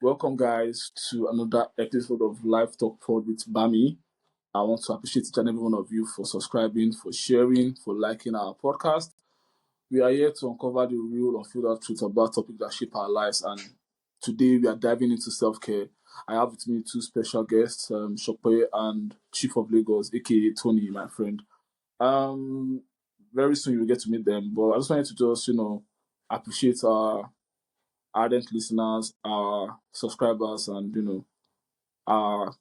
Welcome, guys, to another episode of Live Talk Pod with Bami. I want to appreciate each and every one of you for subscribing, for sharing, for liking our podcast. We are here to uncover the real, unfiltered truth about topics that shape our lives, and today we are diving into self-care. I have with me two special guests, Shokwe and Chief of Lagos, aka Tony, my friend. Um, Very soon you will get to meet them, but I just wanted to appreciate our ardent listeners, our subscribers, and our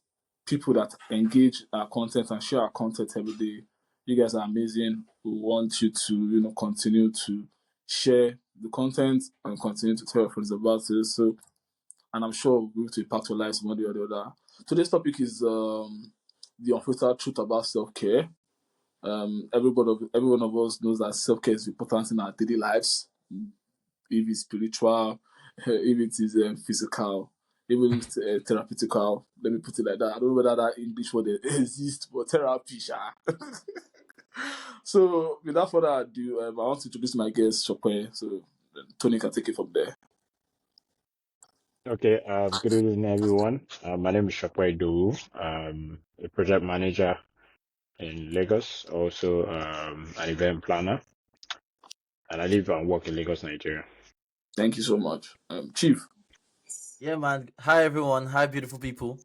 people that engage our content and share our content every day. You guys are amazing. We want you to continue to share the content and continue to tell your friends about it. So, and I'm sure we'll be able to impact your lives one way or the other. Today's topic is the unfiltered truth about self-care. Every one of us knows that self-care is important in our daily lives, if it's spiritual, if it is physical, even if it's therapeutical. Let me put it like that. I don't know whether that English word exists, but therapy, sha. So, without further ado, I want to introduce my guest, Shokwe. So, Tony can take it from there. Okay, good evening, everyone. My name is Shokwe Dowu. A project manager in Lagos, also an event planner, and I live and work in Lagos, Nigeria. Thank you so much. Chief. Yeah, man. Hi, everyone. Hi, beautiful people.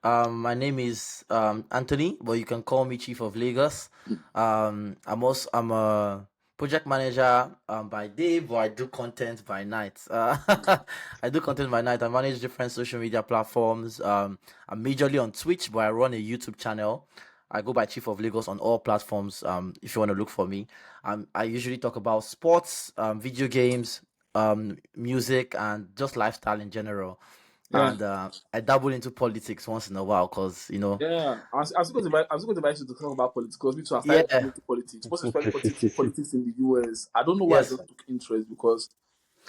My name is Anthony, but you can call me Chief of Lagos. I'm a project manager by day, but I do content by night. I do content by night. I manage different social media platforms. I'm majorly on Twitch, but I run a YouTube channel. I go by Chief of Lagos on all platforms. If you want to look for me, I usually talk about sports, video games, music, and just lifestyle in general. Yeah. And I dabble into politics once in a while because Yeah, I was going to invite you to talk about politics because me too. I started yeah, into politics, most especially politics in the US. I don't know why I yes. just took interest because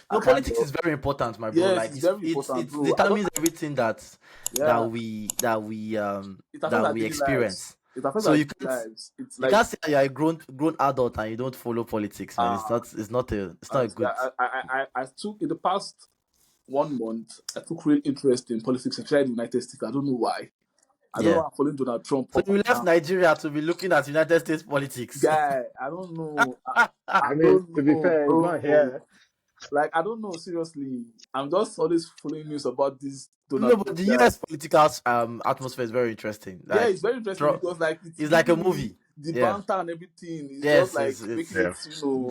I No, kind politics of is very important, my bro. yes, Like it's very important, it bro. I don't determines everything that yeah. It affects our we daily lives. experience. It affects So our daily lives. It's you like can't say you're a grown adult and you don't follow politics, man. It's not a honestly, good. I took in the past 1 month. I took real interest in politics, especially in the United States. I don't know why. I don't know. Yeah. I'm following Donald Trump So up you and left down. Nigeria to be looking at United States politics. Guy, I don't know. I I mean, don't to be know, fair, it's not bro. here. Like I don't know. Seriously, I'm just always following news about this No, Donald but Trump the guy. US political atmosphere is very interesting. Yeah, Like it's very interesting Trump, because like it's it's like a giving me movie. the Yeah. banter and everything. It's just Yes, like it's making it, Yeah.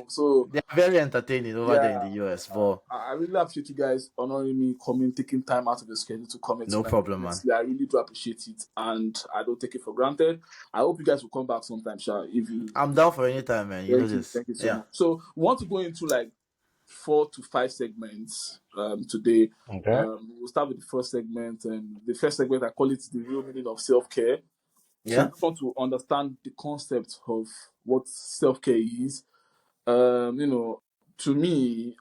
So they're very entertaining over there in yeah, the US. But I really appreciate you guys honoring me, coming, taking time out of your schedule to come here no tonight. problem, man. Honestly, I really do appreciate it, and I don't take it for granted. I hope you guys will come back sometime, Sha. If you, I'm down for any time, man. You know this. thank you so Yeah. much. So we want to go into like 4 to 5 segments today. Okay. We'll start with the first segment, and the first segment I call it the real meaning of self-care. So we Yeah. just want to understand the concept of what self-care is. To me,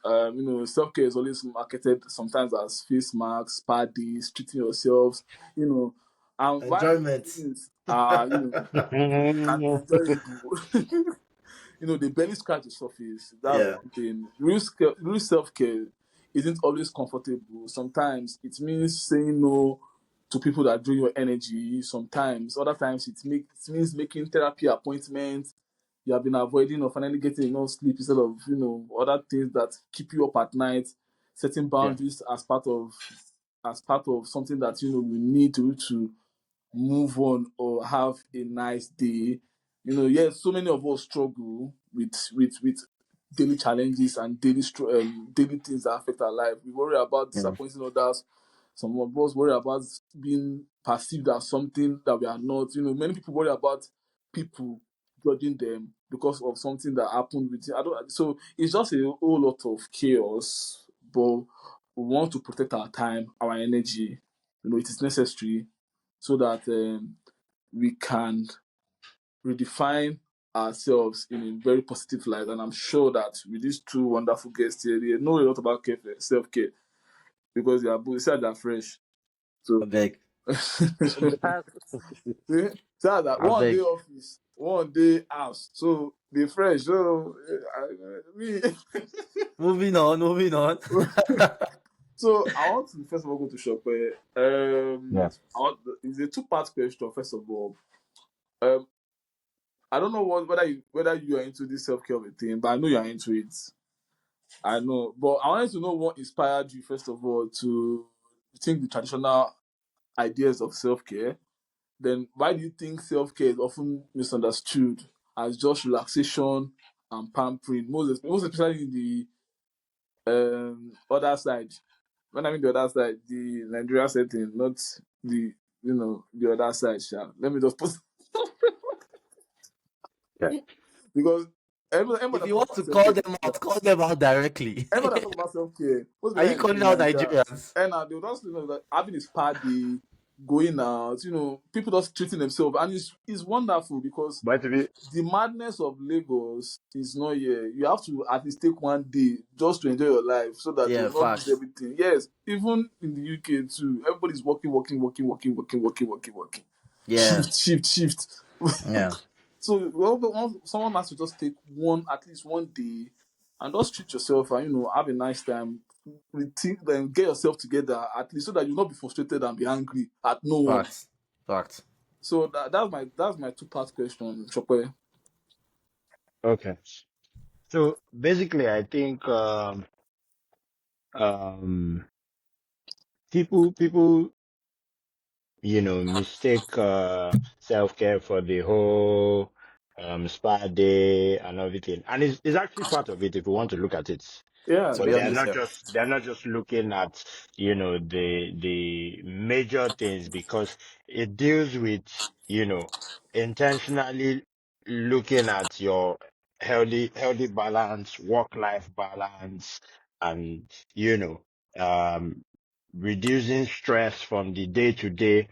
self-care is always marketed sometimes as face masks, spa days, treating yourselves, and while these Enjoyment. things are, can be enjoyable, they barely scratch the surface. That's Yeah. one thing. Real self-care isn't always comfortable. Sometimes it means saying no to people that drain your energy. Sometimes, other times, it means making therapy appointments you have been avoiding or finally getting enough sleep instead of other things that keep you up at night. Setting Yeah. boundaries as part of something that we need to move on or have a nice day. Yes, so many of us struggle with daily challenges and daily things that affect our life. We worry about Yeah. disappointing others. Some of us worry about being perceived as something that we are not. Many people worry about people judging them because of something that happened with. I don't. So it's just a whole lot of chaos. But we want to protect our time, our energy. It is necessary so that we can redefine ourselves in a very positive light. And I'm sure that with these two wonderful guests here, they know a lot about self care because they are both said they're fresh. I So beg. say that I one day beg. office, one day house. So they fresh. So me. Moving on. So I want to first of all go to Shopper. Yeah. It's a two-part question. First of all, um, I don't know whether you are into this self-care of a thing, but I know you are into it. I know, but I wanted to know what inspired you first of all to think the traditional ideas of self-care. Then why do you think self-care is often misunderstood as just relaxation and pampering, most especially in the other side? When I mean the other side, the Nigeria setting, not the the other side. Sha. Let me just put Yeah. because everyone If that you talk want about to self-care, call them out directly. everyone that talk about self-care, most Are you people calling in out Nigeria, Nigerians? and they would just like having a spa day, going out, people just treating themselves, and it's wonderful because But to be the madness of Lagos is not here. You have to at least take one day just to enjoy your life so that you Yeah, will not lose facts. everything. Yes, even in the UK too, everybody's working, working, working, working, working, working, working, working. Yeah, Shift, shift, shift. yeah, So someone has to just take at least one day and just treat yourself and have a nice time. Rethink, then get yourself together at least so that you'll not be frustrated and be angry at no one. facts, facts. So that's my two-part question, Chokwe. okay. So basically, I think um people mistake self-care for the whole spa day and everything. And it's actually part of it if you want to look at it. Yeah, To be But they're definitely. honest, not yeah. just looking at, the major things because it deals with, intentionally looking at your healthy balance, work-life balance, and, you know, um, reducing stress from the day to day.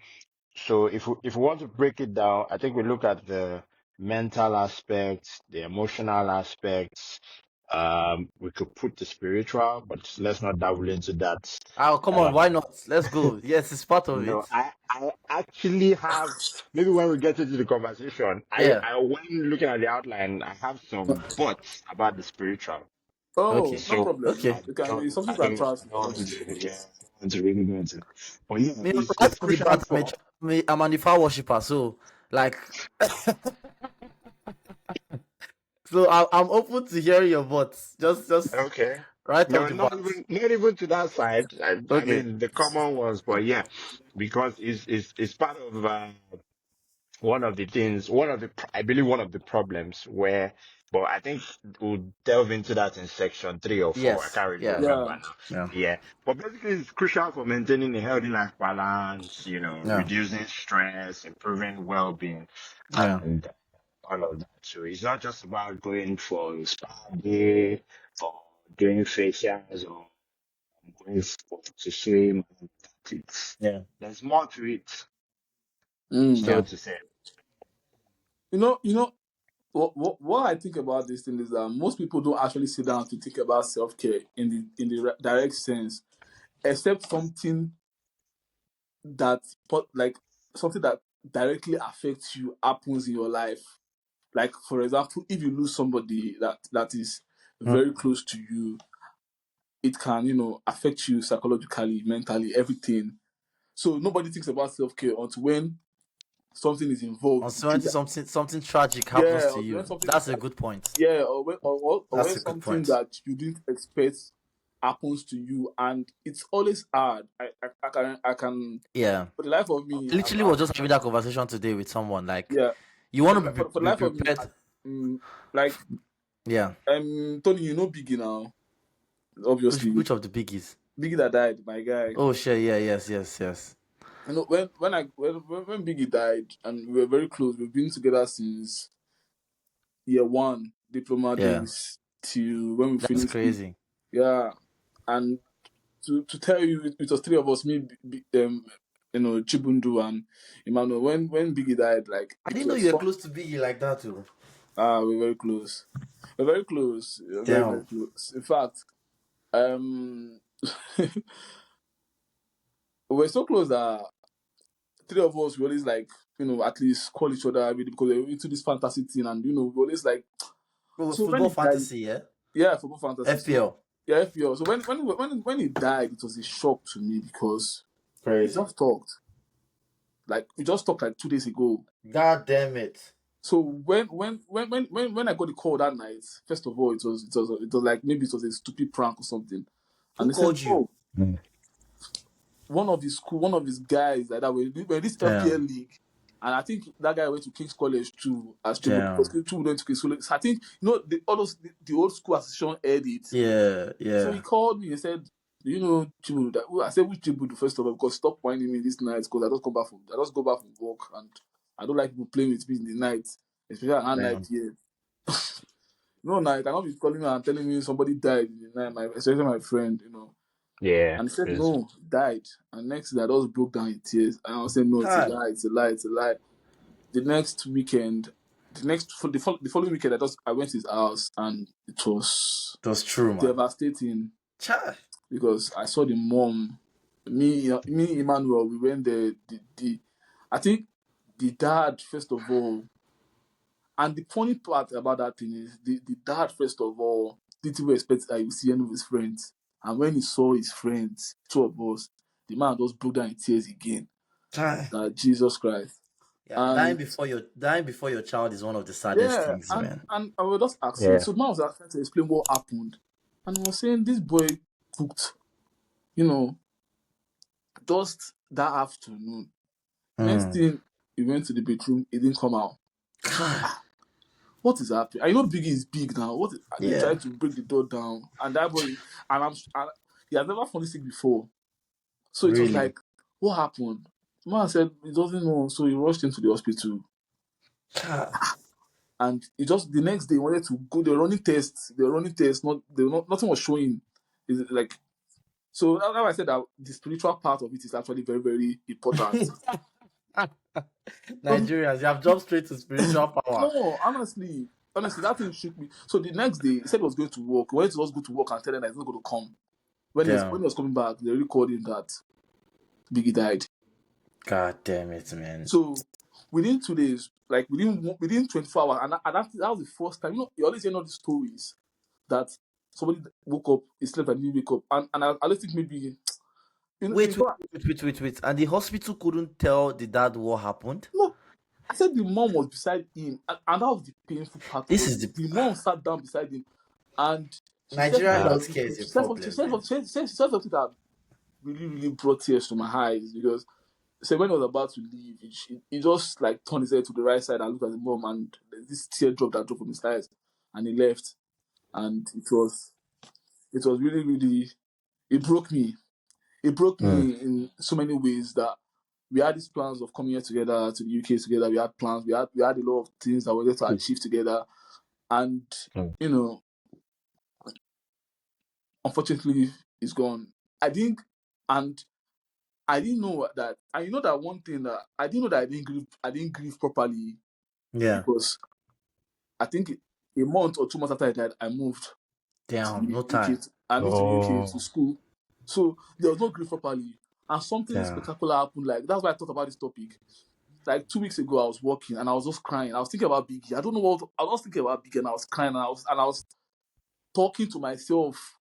So if we want to break it down, I think we look at the mental aspects, the emotional aspects. We could put the spiritual, but let's not dabble into that. Oh, come on, why Um, not? Let's go. Yes, it's part of it. no, I actually have, maybe when we get into the conversation, Yeah. when looking at the outline, I have some buts about the spiritual. Oh, Okay. no So problem. Okay. I It's something you I can don't I transfer. don't want to, yeah, I don't want to really go into. But yeah, Me, right it's off the crucial bat, for. I'm an Ifa worshipper, so like, I'm open to hearing your votes. Just Okay. right off No, the bat. not even to that side. I Okay. mean the common ones, but yeah, because it's part of one of the things, I believe one of the problems where, but I think we'll delve into that in section 3 or 4. I Yes. can't really Yeah. remember Yeah. now. Yeah. Yeah, but basically it's crucial for maintaining a healthy life balance, Yeah. reducing stress, improving well-being, Yeah. and all of that. So it's not just about going for a spa day or doing facials or going to swim. Yeah. There's more to it, so Mm. Yeah. to say. What I think about this thing is that most people don't actually sit down to think about self care in the direct sense, except that like something that directly affects you happens in your life. Like for example, if you lose somebody that is Mm. very close to you, it can affect you psychologically, mentally, everything. So nobody thinks about self care until when something is involved. When something tragic happens Yeah, to until you, when something that's a good point. yeah, or That's when a good something point. that you didn't expect happens to you, and it's always hard. I can Yeah. for the life of me, Literally was just having that conversation today with someone. Like, yeah, you for want the, to for, for the be life of me, prepared. like Yeah. Tony, Biggie now, obviously Which of the biggies? Biggie that died, my guy. Oh, sure. Yeah. Yes. Yes. Yes. When Biggie died, and we were very close. We've been together since year one, diploma Yeah. days, till when we That's finished it. crazy. Yeah, and to tell you, it was three of us, me, Chibundu and Emmanuel. When Biggie died, like I it didn't know was you were fun. close to Biggie like that, too. We're very close. We're very close. We're very very Damn. close. In fact, um, we're so close that three of us we always like at least call each other every day because we're into this fantasy thing, and we always like. It was So when football he died, fantasy, yeah? yeah, football fantasy. So FPL. Yeah, FPL. So when he died, it was a shock to me because we Crazy. just talked. Like we just talked like 2 days ago. God damn it. So when I got the call that night, first of all, it was like maybe it was a stupid prank or something, and Who they said, called you? "Oh, one of his guys like that were this FPL Damn. league." And I think that guy went to King's College too, as Chibu, because Damn. two went to King's College. So I think all those the old school association aired it. Yeah, So he yeah. called me and said, "Do you know Chibu?" I said, "Which Chibu?" First of all, because stop whining me this night because I just go back from work and I don't like people playing with me in the night, especially at night Damn. here. No, now you cannot be calling me and telling me somebody died in the night, especially my friend, you know. Yeah, And he said, it's no, died. And next day, I just broke down in tears. And I was saying, no, it's a Hi. lie, it's a lie, it's a lie. The next weekend, the following weekend, I went to his house and it was It was true, man. devastating Chai. because I saw the mom, me, Emmanuel, we went there. I think the dad, first of all, and the funny part about that thing is the dad, first of all, didn't even expect that he would see any of his friends. And when he saw his friends, two of us, the man just broke down in tears again. Chai. That Jesus Christ. Yeah, And dying before your child is one of the saddest yeah, things, man. and I was just asking. yeah, So the man was trying to explain what happened. And I was saying this boy cooked, you know, just that afternoon. Next Mm. thing, he went to the bedroom, he didn't come out. Chai. What is happening? I know Biggie is big now. They Yeah, tried to break the door down, and that boy, and he has never fallen sick before. So it was really. like, what happened? The man said he doesn't know, so he rushed him to the hospital. Chai. And he just the next day he wanted to go. They were running tests. Nothing was showing. Is it like so? That's why I said that the spiritual part of it is actually very very important. So Nigerians, you have jumped straight to spiritual power. no, honestly, that thing shook me. So the next day he said he was going to work. He wanted to just go to work and tell them that he's not going to come. When Damn. he was coming back, they recalled him that Biggie died. God damn it, man. So within 2 days, like within 24 hours, and that was the first time. You know, you always hear all these stories that somebody woke up, he slept and didn't wake up, and I just think maybe Wait, wait, wait, wait, wait, wait. And the hospital couldn't tell the dad what happened? no. I said the mom was beside him, and that was the painful part This about is it. the The mom sat down beside him, and she said Nigerian something uh, that healthcare is a she said something, problem, man. she said something that really really brought tears to my eyes because so when he was about to leave, he just like turned his head to the right side and looked at the mom, and there's this teardrop that dropped from his eyes, and he left. And it was really, really, it broke me. It broke mm, me in so many ways that we had these plans of coming here together to the UK together. We had plans. We had a lot of things that we wanted to achieve together, and mm, you know, unfortunately, it's gone. I think, and I didn't know that. And you know that one thing that I didn't know that I didn't grieve. I didn't grieve properly Yeah. because I think a month or 2 months after I died, I moved to Damn, the no UK. time. I moved to the UK to oh, school, so there was no grief properly. And something Damn. spectacular happened. Like that's why I thought about this topic. Like 2 weeks ago, I was walking and I was just crying. I was thinking about Biggie. I don't know what I was thinking about Biggie, and I was crying and I was talking to myself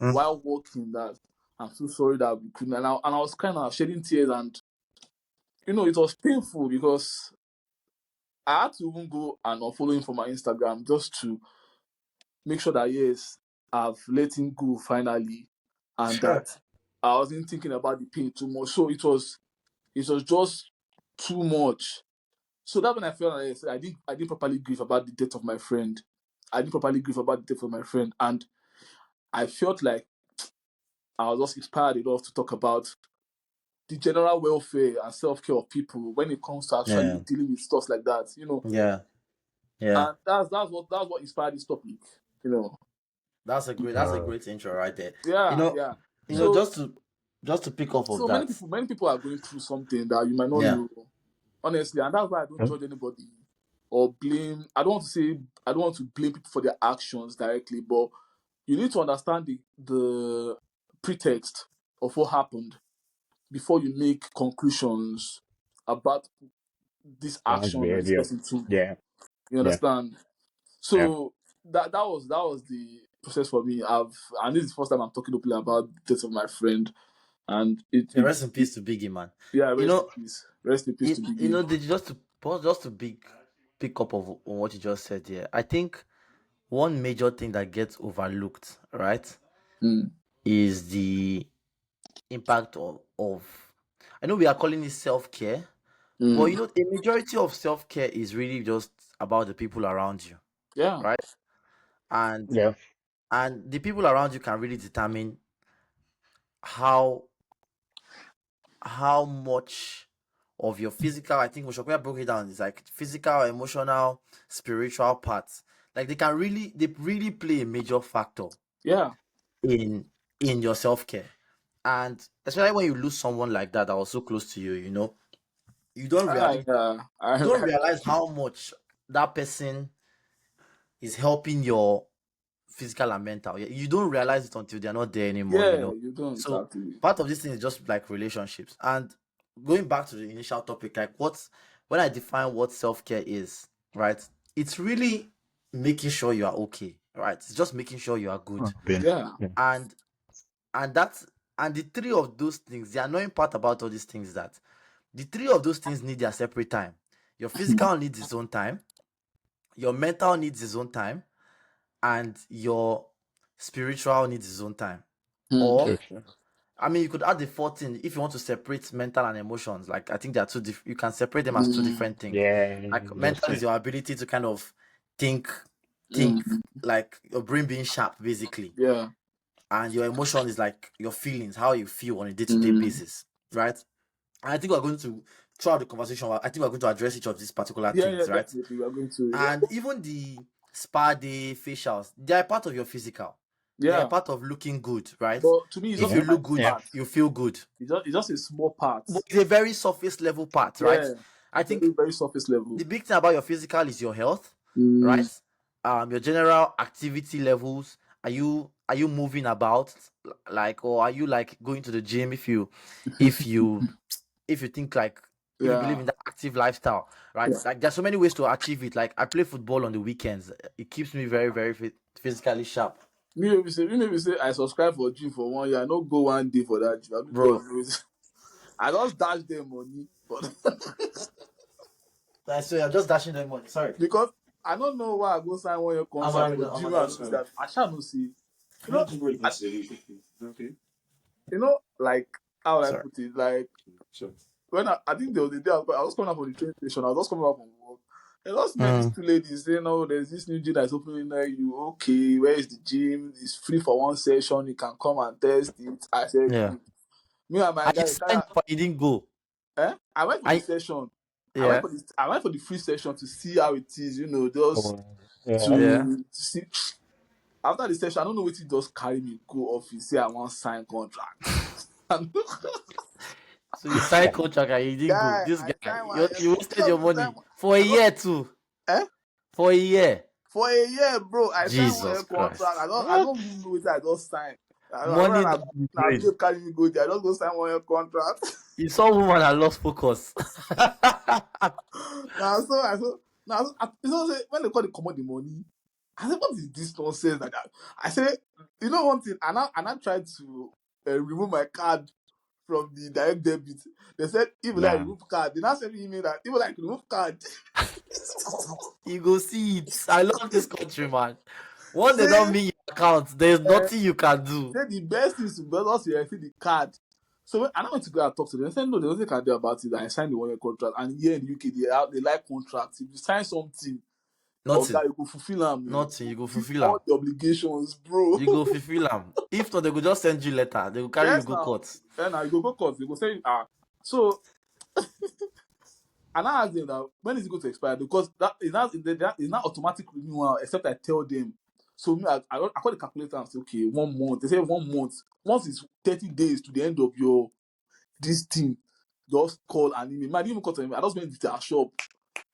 Mm. while walking that I'm so sorry that we couldn't. And I was crying and I was shedding tears, and it was painful because I had to even go and unfollow him from my Instagram just to make sure that yes, I've let him go finally, and Sure. that I wasn't thinking about the pain too much. So it was just too much. So that when I felt like I didn't properly grieve about the death of my friend. I didn't properly grieve about the death of my friend, and I felt like I was just inspired enough to talk about the general welfare and self care of people when it comes to actually Yeah. dealing with stuff like that. Yeah. Yeah. And that's what inspired this topic. You know, That's a great intro right there. You yeah, know, yeah. mm, So just to pick off of so many that. people many people are going through something that you might not Yeah. know, honestly, and that's why I don't mm, judge anybody or blame. I don't want to blame people for their actions directly, but you need to understand the pretext of what happened before you make conclusions about this someone's action that this behavior. person took. Yeah, You yeah, understand? yeah. So that was process for me. And this is the first time I'm talking openly about the death of my friend, and Rest in peace to Biggie, man. yeah, You rest in know, peace, rest in peace to Biggie. just to pick up of on what you just said here. I think one major thing that gets overlooked, right, Mm. is the impact of I know we are calling it self-care, but Mm. the majority of self-care is really just about the people around you, Yeah, right? And Yeah. and the people around you can really determine how much of your physical, I think Moshokuya broke it down, it's like physical, emotional, spiritual parts. Like they really play a major factor yeah. in your self-care. And especially when you lose someone like that was so close to you, you don't realize Yeah. how much that person is helping your physical and mental. You don't realize it until they're not there anymore, Yeah, you don't So actually. part of this thing is just like relationships. And going back to the initial topic, like when I define what self-care is, right? It's really making sure you are okay, right? It's just making sure you are good. Ben. Yeah. Yeah. And that's the three of those things, the annoying part about all these things is that the three of those things need their separate time. Your physical needs its own time, your mental needs its own time, and your spiritual needs its own time. Mm. Or Okay. I mean, you could add the 14 if you want to separate mental and emotions. Like I think they are two you can separate them as two Mm. different things. Yeah. Like Just mental is your ability to kind of think think Mm. like your brain being sharp basically. Yeah. And your emotion is like your feelings, how you feel on a day-to-day Mm. basis, right? And I think we're going to throughout the conversation, I think we're going to address each of these particular Yeah, things, right? definitely. We are going to. And even the spa day facials, they are part of your physical. They are Yeah. part of looking good, right? But to me, it's If just you a look tiny good, part. you feel good. It's just a small part. But it's a very surface level part, right? Yeah. I Very, think very surface level. the big thing about your physical is your health, Mm. right? Your general activity levels. Are you moving about, like, or are you like going to the gym if you think like if you believe Yeah. in that active lifestyle, right? Yeah. Like there's so many ways to achieve it. Like I play football on the weekends. It keeps me very, very physically sharp. Me maybe say I subscribe for gym for 1 year. I no go one day for that gym. I don't Bro, go. I just dash them money, but I swear I'm just dashing them money. Sorry. because I don't know why I go sign 1 year contract for gym. And I shall not see. You know, I, like how would I Sorry. put it? Like when I think there was a day I was coming up from the train station. I was just coming up from work. I just met these two ladies saying, "Oh, there's this new gym that's opening there. You okay? Where is the gym? It's free for 1 session. You can come and test it." I said, Yeah. "Good." Me and my And you guy, signed up and you didn't go. I went for the I session. Yeah. I went for the free session to see how it is. Just yeah. Yeah. to see. After the session, I don't know what he just carry me go office. Say I want sign contract. So you signed contract and you didn't go. Guy, This I guy, signed 1 year you wasted your contract. money for a I year too. eh? For a year. For a year, bro. I signed 1 year Jesus Christ. contract. I don't even know what I just signed. I Money don't not be now brain. babe carry me go there. I just go sign 1 year contract. You saw woman that lost focus. Say, when they call the commot the money, I said, what is this nonsense like that? I said, you know one thing, and I tried to remove my card from the direct debit. They said, if I Nah. remove card, they now send me email that if I remove card, You go see it. I love this country, man. Once they say, don't mean your account, there's nothing you can do. say the best is to just see the card. So when I went to go and talk to them, they said, no, there's nothing I can do about it. I signed the 1 year contract. And here in the UK, they like contracts. If you sign something, Nothing. you go fulfill them. Nothing. You go fulfill all them. the obligations, bro. You go fulfill them. If not, they go just send you letter. They will carry you Yes, go now. court. Then now you go court. They go say, so, and I asked them that when is it going to expire? Because that is not automatic renewal, except I tell them. So me, I call the calculator and say, okay, 1 month. They say 1 month. Once it's 30 days to the end of your this thing, just call and email. Man, I didn't even call to email. I just went to their shop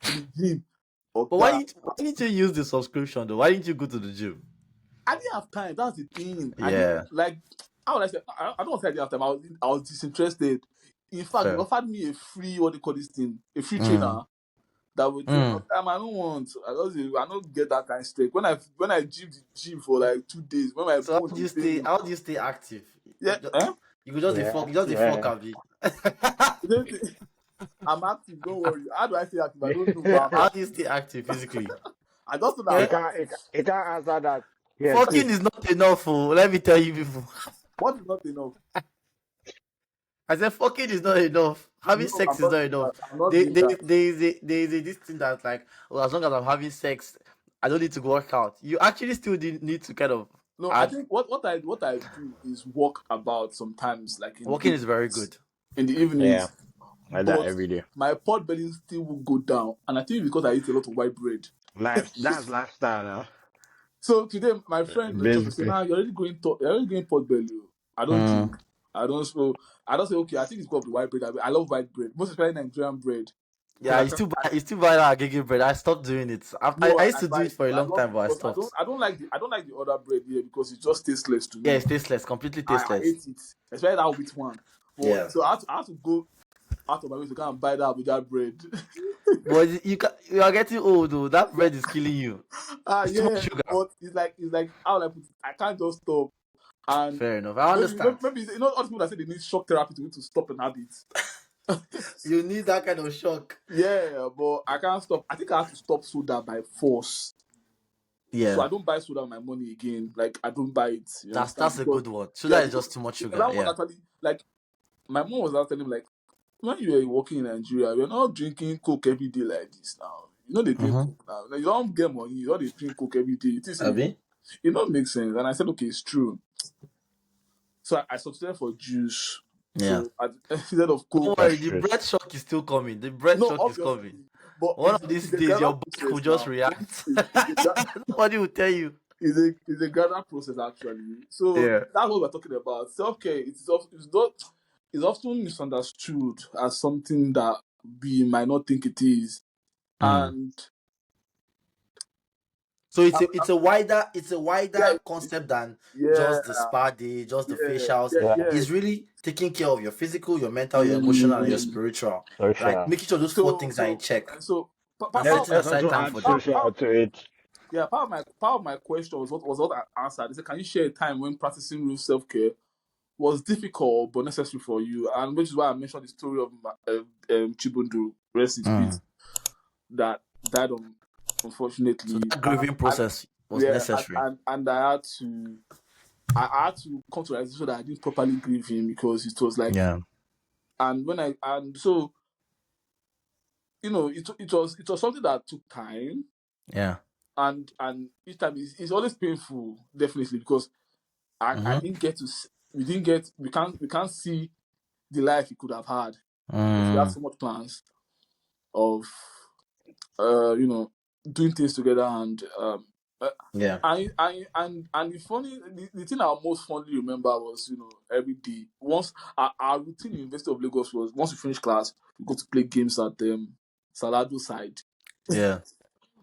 to the gym. But why didn't you use the subscription though? Why didn't you go to the gym? I didn't have time. That's the thing. I Yeah. didn't like. How would I say? I don't want to say I didn't have time. I was disinterested. In fact, Fair. they offered me a free what they call this thing, a free trainer that will train. Sometimes I don't want. I don't get that kind of strength. When I gym the gym for like 2 days, when my So bone is paining. how do you stay active? Yeah, eh? You could just the Yeah, fuck, just the fuck, yeah. Abi. You don't think- I'm active. Don't worry. How do I stay active? I don't know, but I'm How do you active. stay active physically? I just know that You Yeah? I'm can't, active. you can't answer that. Yeah, Fucking quick. is not enough, oh. Let me tell you people. What is not enough? I said fucking is not enough. Having No, sex I'm is not not doing enough. that. I'm not doing that. There is a this thing that's like, well, as long as I'm having sex, I don't need to work out. You actually still need to kind of No, I add. think what I do is walk about sometimes, like Walking is very good. in the Yeah, evenings, I do that but every day. my pot belly still will go down, and I think because I eat a lot of white bread. That's lifestyle now. So today, my friend just said, Basically. "Nah, you're already going pot belly. Oh. I don't drink. I don't smoke. I don't say okay. I think it's called the white bread. I love white bread, most especially Nigerian bread, because Yeah, you still buy that agege bread. I stopped doing it. I used I to do buy it it. for a I long love time, it but I because stopped. I don't like the other bread here because it just tasteless to Yeah, me. it's tasteless, completely I tasteless. hate it, especially that with one. But Yeah, so I had to go out of my way to go and buy that with that bread. but you are getting old though. That bread is killing you. It's too much Yeah, sugar. but it's like how will I put it? I can't just stop. And Fair enough. I understand. maybe all the people that say they need shock therapy to stop an habit. You need that kind of shock. Yeah, but I can't stop. I think I have to stop soda by force. So Yeah, I don't buy soda with my money again. Like I don't buy it. You understand? that's a Because good one. Sugar yeah, is because just too much sugar. that one Yeah. actually like my mom was telling me like when you were working in Nigeria, you're not drinking Coke every day like this now. You know they drink Mm-hmm. Coke now. You don't get money, you don't drink Coke every day. Abi? It don't make sense. And I said, okay, it's true. So I substituted for juice. Yeah. So instead of Coke, Don't That's worry, the true. bread shock is still coming. The bread no, shock is coming. obviously, but One of these it's a days, gradual your body will process just now. react. It's a, Nobody will tell you. it's a gradual process actually. So Yeah. that's what we're talking about. Self care. It's often misunderstood as something that we might not think it is, Mm. and So um, it's a yeah, wider concept than yeah, just the spa day, just the yeah, facials. yeah, Yeah, yeah. It's really taking care of your physical, your mental, your emotional, and your Mm. spiritual. for Like sure. making sure those four So things are in check and part of setting my Let's aside also time add for them. social to it. yeah part of my question was what I answered. They said, can you share a time when practicing real self care was difficult but necessary for you? And which is why I mentioned the story of Chibundu, rest in peace, Mm. that died So unfortunately. that grieving And process was yeah, necessary. and I had to come to realization that I didn't properly grieve him because it was like, Yeah. and when I and so it was something that took time, Yeah. and each time it's always painful, definitely, because I Mm-hmm. didn't get to we can't see the life he could have had because we had Mm. so much plans of you know, doing things together, and uh, Yeah. and the thing I most fondly remember was, every day once our routine in University of Lagos was once we finish class we go to play games at Salado side. Yeah.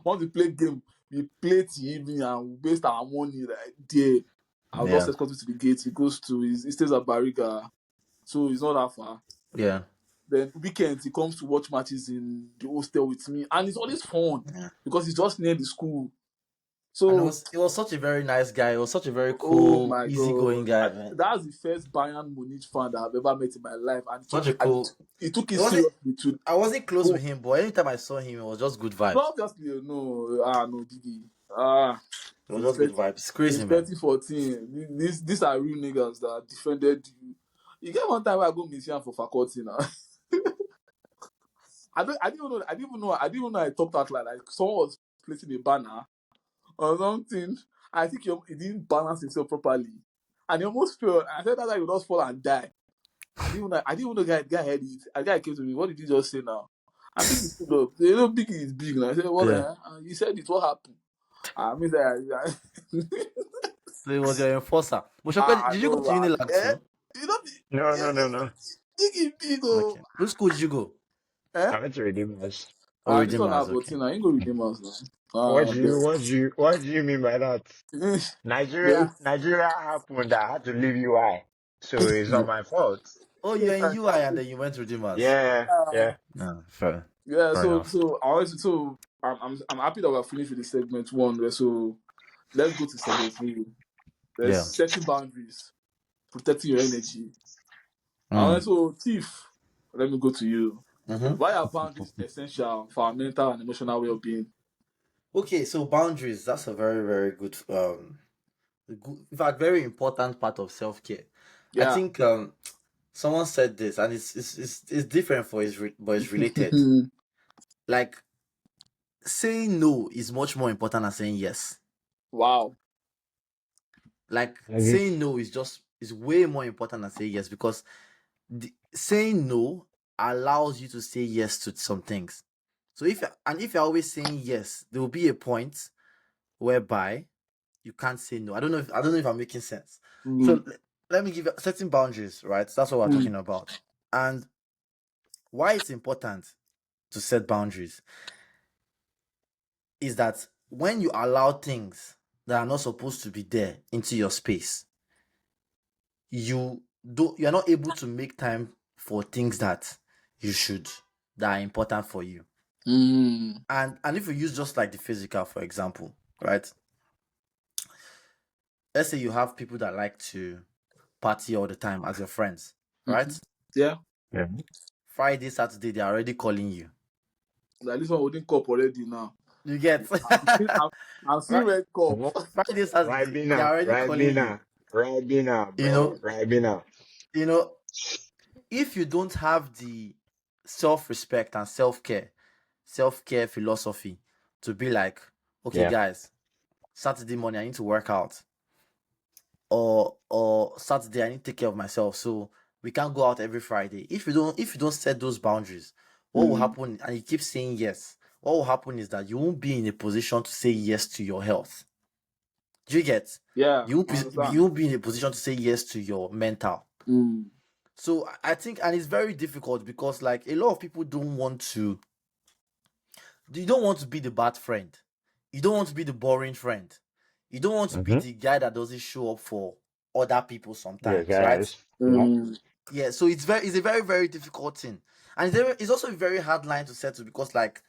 Once we play game, we play till evening and we waste our money right there. I'll just Yeah. escort him to the gate. He stays at Bariga, so it's not that far. Yeah. Then weekends he comes to watch matches in the hostel with me, and it's always fun Yeah. because it's just near the school. And So, it was such a very nice guy. It was such a very oh cool, my easygoing god, guy, man. that's the first Bayern Munich fan that I've ever met in my life, and Such a cool. he took it It wasn't. seriously to I wasn't close with go. him, but anytime I saw him, it was just good So vibes. obviously, no, Didi, It was since just good 30, vibes. It's since crazy, man. 2014, these are real niggas that defended you. You get one time where I go miss you for faculty now. I didn't even know I talked out loud. Like someone was placing a banner or something. I think he didn't balance himself properly, and he almost fell. I said that guy would just fall and die. I didn't even know guy heard it. A guy came to me. What did you just say now? And Big stood up. You know, Big is big. And I said, what? Yeah. He said it. What happened? I mean, So it was your enforcer. But did you go no, to man. Unilag Eh? too? You know, No, no, no, no. Big is big. Oh. Okay. Which school did you go? Eh? I went to Redeemers. Oh, This one Redeemers. have Okay. 14. I ain't go redeem us now. What do you mean by that? But, Nigeria happened. I had to leave UI, so it's not my fault. Oh, you're in UI and then you went to Redeemers. Yeah, yeah. No, fair. Yeah, Fair enough. I'm happy that we're finished with the segment one. So let's go to segment three. There's Yeah. setting boundaries, protecting your energy. Mm. So Tiff, let me go to you. Mm-hmm. Why are boundaries essential for our mental and emotional well-being? Okay, so boundaries, that's a very, very good, in fact, very important part of self-care. I Yeah. think someone said this, and it's different for but it's related. Like, saying no is much more important than saying yes. Wow. Like, Agree. saying no is way more important than saying yes, because saying no allows you to say yes to some things. So if you're always saying yes, there will be a point whereby you can't say no. I don't know if I'm making sense. So Mm. let me give you setting boundaries, right? That's what we're Mm. talking about. And why it's important to set boundaries is that when you allow things that are not supposed to be there into your space, you're not able to make time for things that you should, that are important for you. Mm. And if you use just like the physical, for example, right? Let's say you have people that like to party all the time as your friends, right? Mhm. Yeah. Yeah. Friday, Saturday, they're already calling you. Like this one holding cup already now. You get I'm, I'm seeing right? red cup. Mhm. Friday, Right, Saturday, they're Bina. already Right, calling you. Bina. Right, Bina, You bro. know, Right, Bina. you know, if you don't have the self-respect and self-care philosophy to be like, okay, Yeah. guys, Saturday morning I need to work out, or Saturday I need to take care of myself, so we can't go out every Friday. If you don't set those boundaries, what will Mm. happen? And you keep saying yes. What will happen is that you won't be in a position to say yes to your health. Do you get? Yeah, You won't I you understand. won't be in a position to say yes to your mental. Mm. So I think, and it's very difficult because like a lot of people don't want to. You don't want to be the bad friend. You don't want to be the boring friend. You don't want to be Mm-hmm. the guy that doesn't show up for other people Yeah, sometimes, right? guys. Yeah. Mm. Yeah, so it's a very, very difficult thing. And it's also a very hard line to settle because like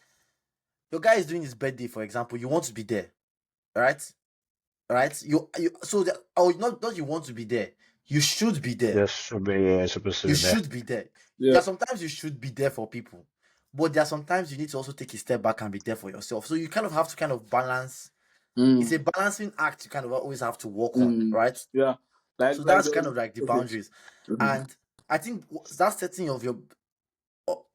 your guy is doing his birthday, for example, you want to be there, right? Right? You so that, oh, not you want to be there. You should be there. Yes, should be supposed to You be there. should be there. Yeah. There are sometimes you should be there for people, but there are sometimes you need to also take a step back and be there for yourself. So you kind of have to kind of balance. It's Mm. a balancing act you kind of always have to work on, Mm. right? Yeah. So Like that's there kind was of like the okay. boundaries. Mhm. And I think that setting of your,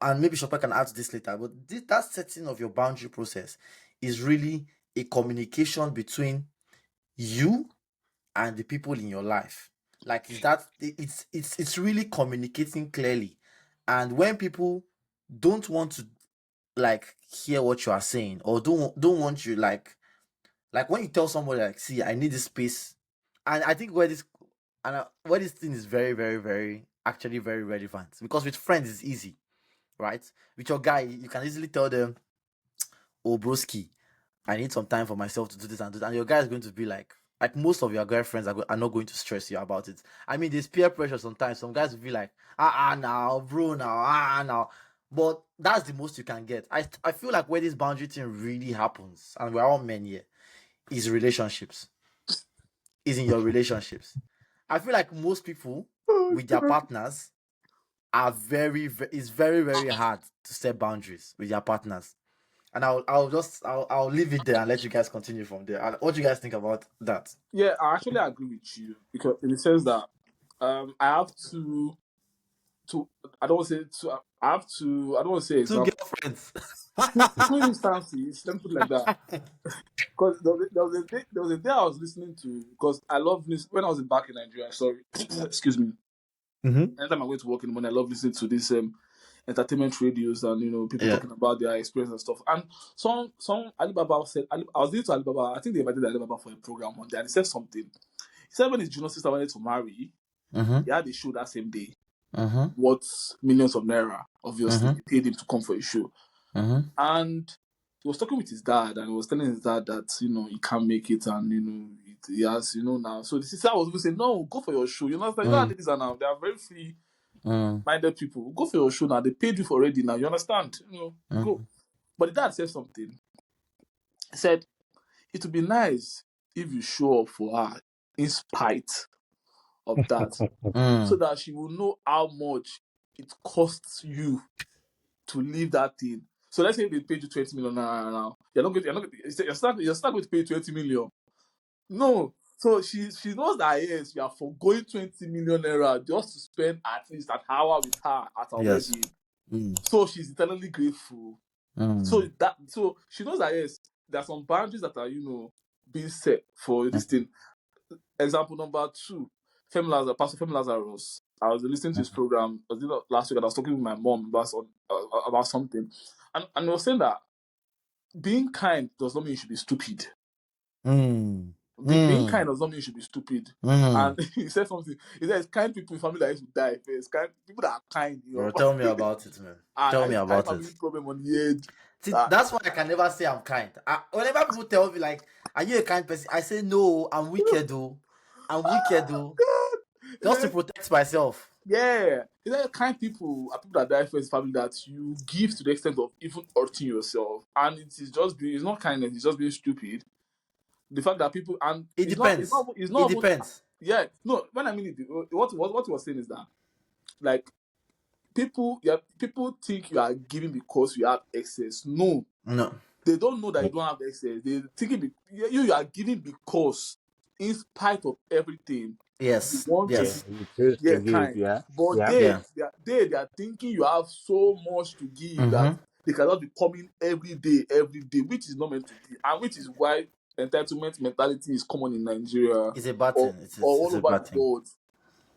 and maybe Chopin can add to this later, but that setting of your boundary process is really a communication between you and the people in your life. Like is that it's really communicating clearly. And when people don't want to like hear what you are saying, or don't want you like when you tell somebody like, see, I need this space. And I think where this thing is very, very, very actually very relevant, because with friends it's easy, right? With your guy, you can easily tell them, oh broski, I need some time for myself to do this and do that. And your guy is going to be like most of your girlfriends are not going to stress you about it. I mean, there's peer pressure sometimes. Some guys will be like, now, bro, now. But that's the most you can get. I feel like where this boundary thing really happens, and we're all men here, is relationships. Is in your relationships. I feel like most people Oh, with their God. partners are it's very, very hard to set boundaries with their partners. And I'll leave it there and let you guys continue from there. And what do you guys think about that? Yeah, I actually agree with you because in the sense that I have to I don't want to say to I have to I don't want to say Two example girlfriends. two instances. Let me put it like that. Because there was a day I was listening to because I love this when I was back in Nigeria. Sorry, excuse me. Mm-hmm. Anytime I go to work in the morning, I love listening to this entertainment radios and people Yeah. talking about their experience and stuff. And some Alibaba said I was listening to Alibaba. I think they invited Alibaba for a program one day, and he said something. He said when his junior sister wanted to marry, Mm-hmm. he had a show that same day. Mm-hmm. Worth millions of naira. Obviously, Mm-hmm. he paid him to come for a show, Mm-hmm. and he was talking with his dad, and he was telling his dad that he can't make it, and he has now. So the sister was going to say, "No, go for your show." You know how ladies are now. They are very free minded people. Go for your show now. They paid you for already now. You understand? Go. But the dad said something. He said, it would be nice if you show up for her in spite of that, so that she will know how much it costs you to leave that thing. So let's say they paid you 20 million now. You're not going to pay 20 million. No. So she knows that yes, you are forgoing 20 million naira just to spend at least an hour with her at her Yes. wedding. So she's eternally grateful. So she knows that yes, there are some boundaries that are being set for this thing. Example number 2, Pastor Femi Lazarus. I was listening to his program last week, and I was talking with my mom about something, and I was saying that being kind does not mean you should be stupid. Being kind does not mean you should be stupid. And he said something. He said, "It's kind people in family that used to die first. Kind people that are kind." Bro, tell me about it, man. Tell me about family it. problem on the edge. See, that's why I can never say I'm kind. Whenever people tell me like, "Are you a kind person?" I say no. I'm wicked though. Just to protect myself. Yeah, is that kind people are people that die first family that you give to the extent of even hurting yourself, and it's not kindness, it's just being stupid. The fact that people and it depends. It depends. Yeah, no. When I mean it, what he was saying is that like people think you are giving because you have excess. No, they don't know that you don't have excess. They think you are giving because in spite of everything. Yes. You want to get kind. But they are thinking you have so much to give that they cannot be coming every day, which is not meant to be, and which is why entitlement mentality is common in Nigeria. It's a bad thing. It's all a over bad the thing. world.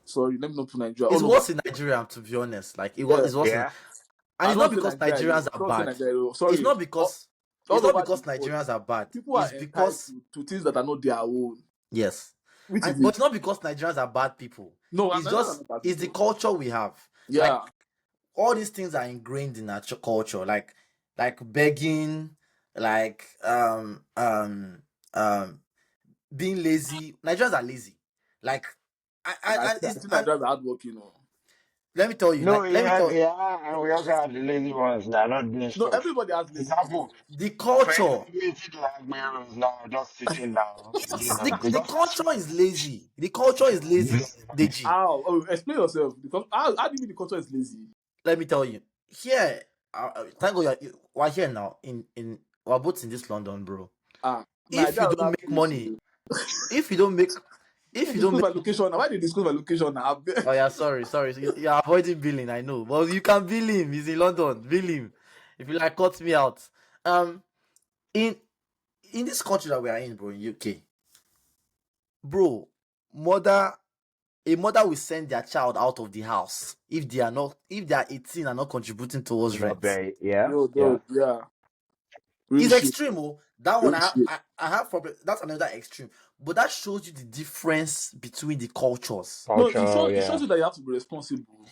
Sorry, let me not put Nigeria. It's worse in Nigeria, to be honest. Like it's worse. And it's not because Nigerians are bad. It's not because Nigerians are bad. People it's because to things that are not their own. Yes. But it's not because Nigerians are bad people. No, it's just it's the culture we have. Yeah. Like, all these things are ingrained in our culture, like begging, like being lazy. Nigerians are lazy. Like I think Nigerians are hardworking. Let me tell you. No, and we also have the lazy ones that are not doing stuff. No, everybody has lazy. Example, the culture. Like mirrors now, just sitting down. Yes, the culture is lazy. The culture is lazy, Deji. How? Oh, explain yourself. Because how do you mean the culture is lazy? Let me tell you. Here, thank God we're here now. We're both in this London, bro. If you don't make money, if you don't make my location, why did you disclose my location now? Oh yeah, sorry. You're avoiding billing, I know. But you can bill him. He's in London. Bill him. If you like, cut me out. In this country that we are in, bro, in UK, bro, a mother will send their child out of the house if they are 18 and not contributing towards rent. Yeah. It's extreme, oh. That one I have problem. That's another extreme. But that shows you the difference between the cultures. It shows you that you have to be responsible.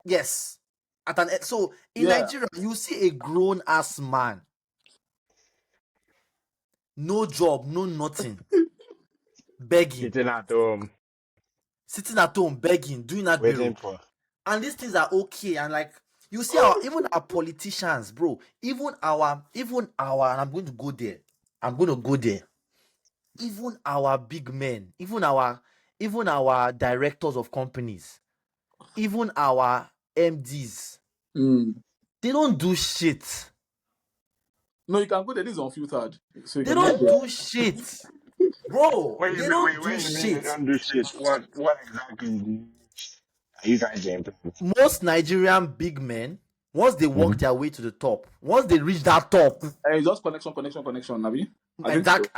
Yes. So in Nigeria, you see a grown ass man, no job, no nothing, begging, sitting at home begging, doing that bureau. And these things are okay. And like you see, even our politicians, bro, even our, and I'm going to go there. Even our big men, even our directors of companies, even our MDs, they don't do shit. No, you can go there. This is Unfiltered. So they don't do shit, bro. They don't do shit. They don't do shit. What exactly are you guys doing? Most Nigerian big men, once they walk their way to the top, once they reach that top, just connection, Nabi. Exactly.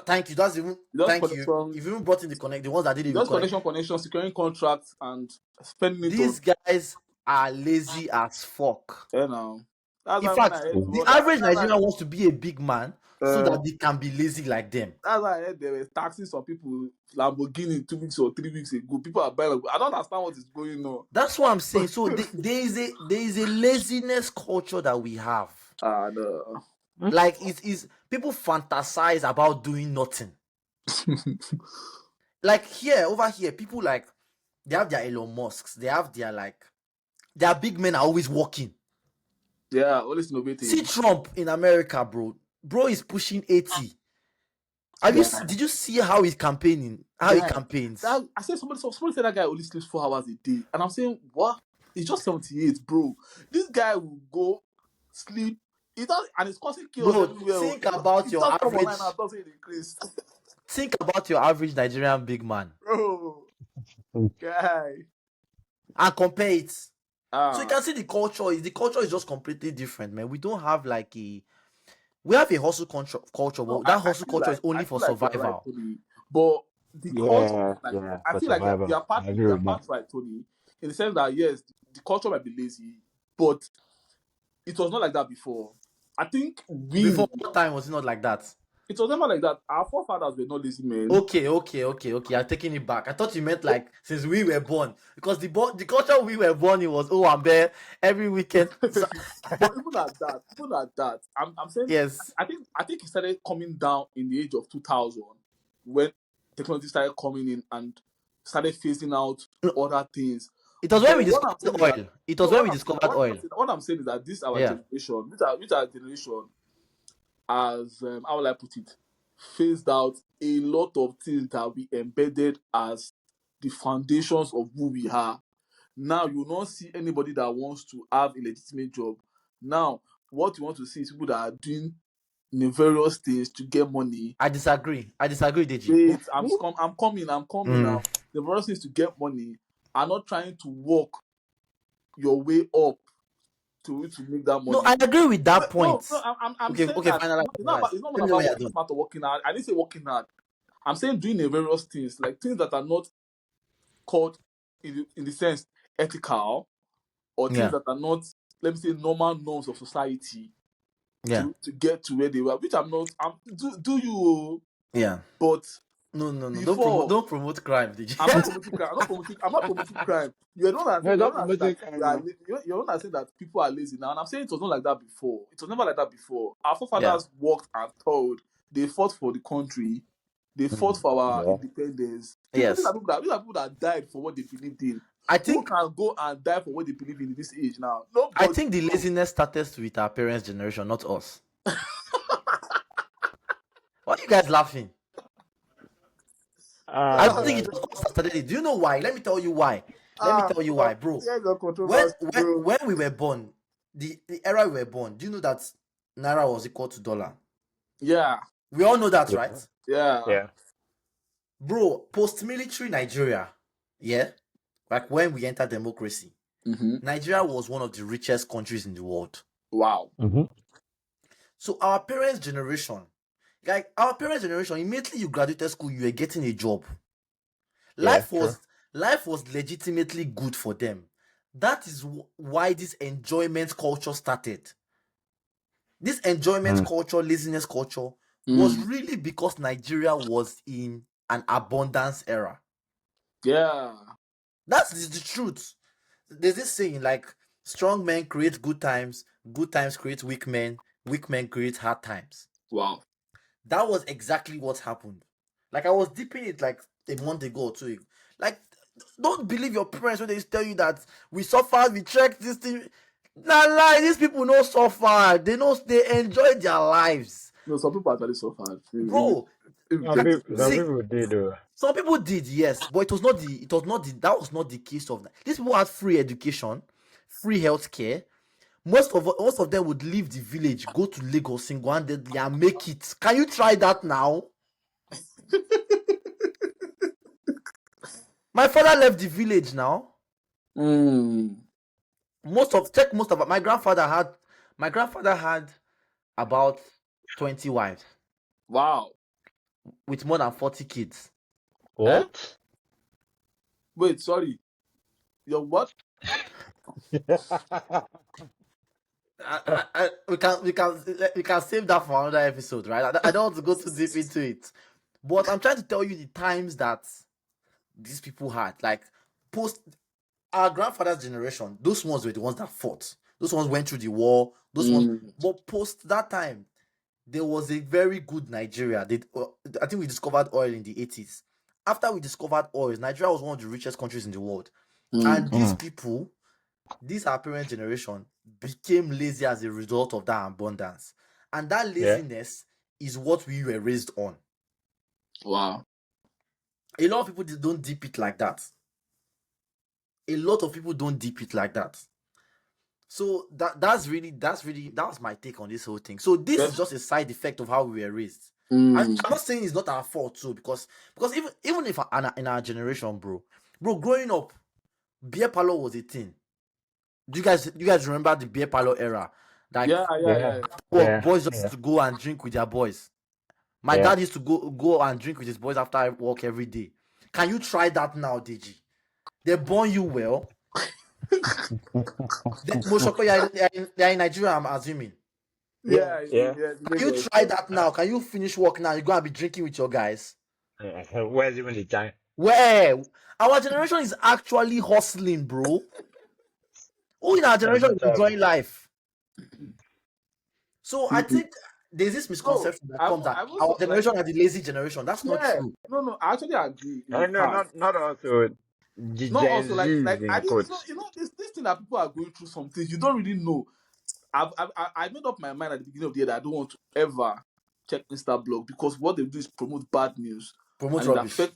Thank you. That's even thank you. You've even brought in the ones that didn't even connection, securing contracts and spending it. These guys are lazy as fuck. Yeah, now. In fact, the average Nigerian wants to be a big man so that they can be lazy like them. That's why I heard they were taxing some people Lamborghini 2 weeks or 3 weeks ago. People are buying. I don't understand what is going on. That's what I'm saying. So there is a laziness culture that we have. No. Like it is people fantasize about doing nothing. Like over here, people like they have their Elon Musks, they have their big men are always working. Yeah, always innovating. See Trump in America, bro. Bro is pushing 80. Did you see how he's campaigning? How he campaigns? I said somebody said that guy only sleeps 4 hours a day, and I'm saying what? He's just 78, bro. This guy will go sleep. He does, and it's causing chaos Bro, everywhere. think about He your just come average. online and doesn't increase. Think about your average Nigerian big man, Bro, guy. and compare it. So you Ah, can see the culture is just completely different, man. We don't have we have a hustle culture, no, but that I hustle feel culture is like only for you're right, survival. Tony. But the culture, like I for feel like survival. I agree you're with that. part right, Tony, in the sense that yes, the culture might be lazy, but it was not like that before. I think Before what time was it not like that? it was never like that. Our forefathers were not lazy men. Okay. I'm taking it back. I thought you meant like since we were born, because the culture we were born in was I'm there every weekend. But even at that, I'm saying Yes, I think it started coming down in the age of 2000 when technology started coming in and started phasing out other things. it was when we But what I'm saying discovered is that oil. It was when we discovered oil. what I'm saying is that this our Yeah, generation, which our generation, as how will I put it, phased out a lot of things that we embedded as the foundations of who we are. Now you will not see anybody that wants to have a legitimate job. Now, what you want to see is people that are doing nefarious things to get money. I disagree, Deji. Wait, I'm coming Mm. now. The nefarious things to get money are not trying to work your way up to make that No, money. I agree with that No, point. I'm Okay, saying that finalize. it's not Let me know about when you're working done. smart or working hard. I didn't say working hard. I'm saying doing nefarious things, like things that are not called in the sense ethical, or things Yeah, that are not, let me say, normal norms of society yeah, to get to where they were, which I'm not. Do you? yeah. But No. before, Don't promote crime, Deji. I'm not promoting crime. I'm not promoting crime. You're the one that No, you're not the one that said that promoting crime now. you're the one that said that people are lazy now, and I'm saying it was not like that before. It was never like that before. Our Yeah, forefathers worked and toiled. They fought for the country. They fought Mm, for our yeah. independence. yes. These are people that died for what they believed in. I Who think can go and die for what they believe in this age now? I Nobody, think the bro. laziness started with our parents' generation, not us. Why are you guys laughing? I don't think Uh, it was us that started it. Do you know why? Let me tell you why. Bro. Here's a controversy, bro. When we were born, the era we were born, do you know that naira was equal to dollar? Yeah, We all know that, yeah. right? yeah. Yeah. Bro, post-military Nigeria, yeah, like when we entered democracy, Mm-hmm. Nigeria was one of the richest countries in the world. Wow. Mm-hmm. So our parents' generation, immediately you graduated school, you were getting a job. Yeah. Life True. was life was legitimately good for them. That is why this enjoyment culture started. This enjoyment Mm. culture, laziness culture, was Mm. really because Nigeria was in an abundance era. Yeah. That's the truth. There's this saying like strong men create good times create weak men create hard times. Wow. That was exactly what happened. Like I was deeping it like a month ago or two. Like, don't believe your parents when they tell you that we suffered, we checked this thing. Nah, lie. These people no suffer. They enjoy their lives, No, some people actually suffered. bro. Some See, people did. some people did, yes, but that was not the case of that. These people had free education, free healthcare. Most of them would leave the village, go to Lagos single-handedly and make it. Can you try that now? My father left the village now. Mm. Most of my grandfather had about 20 wives Wow. with more than 40 kids. Eh? What? Wait, sorry. Your what? We can save that for another episode, right? I don't want to go too deep into it, but I'm trying to tell you the times that these people had. Like post our grandfather's generation, those ones were the ones that fought. Those ones went through the war. Those ones, Mm. but post that time, there was a very good Nigeria. I think we discovered oil in the 80s. after we discovered oil, Nigeria was one of the richest countries in the world. Mm. And these people, this our parent generation, became lazy as a result of that abundance. And that laziness is what we were raised on. Wow. A lot of people don't dip it like that. A lot of people don't dip it like that. So that was my take on this whole thing. So this is just a side effect of how we were raised. And I'm not saying it's not our fault too, because even if in our generation, bro, growing up, beer parlor was a thing. Do you guys remember the beer parlor era? Like, Yeah. boys just used to go and drink with their boys. My dad used to go and drink with his boys after work every day. Can you try that now, DG? They born you well. Moshoko, you're in Nigeria, I'm assuming. Yeah. Can you try that now? Can you finish work now? You're gonna be drinking with your guys. Where's even the time? Where our generation is actually hustling, bro. Who in our generation is enjoying life? So I think there's this misconception that comes that our generation are the lazy generation. That's not true. No, I actually agree. No, not also the Not Gen also like Zs I in didn't quotes. this thing that people are going through some things you don't really know. I made up my mind at the beginning of the year that I don't want to ever check Insta blog, because what they do is promote bad news. Promote And rubbish. it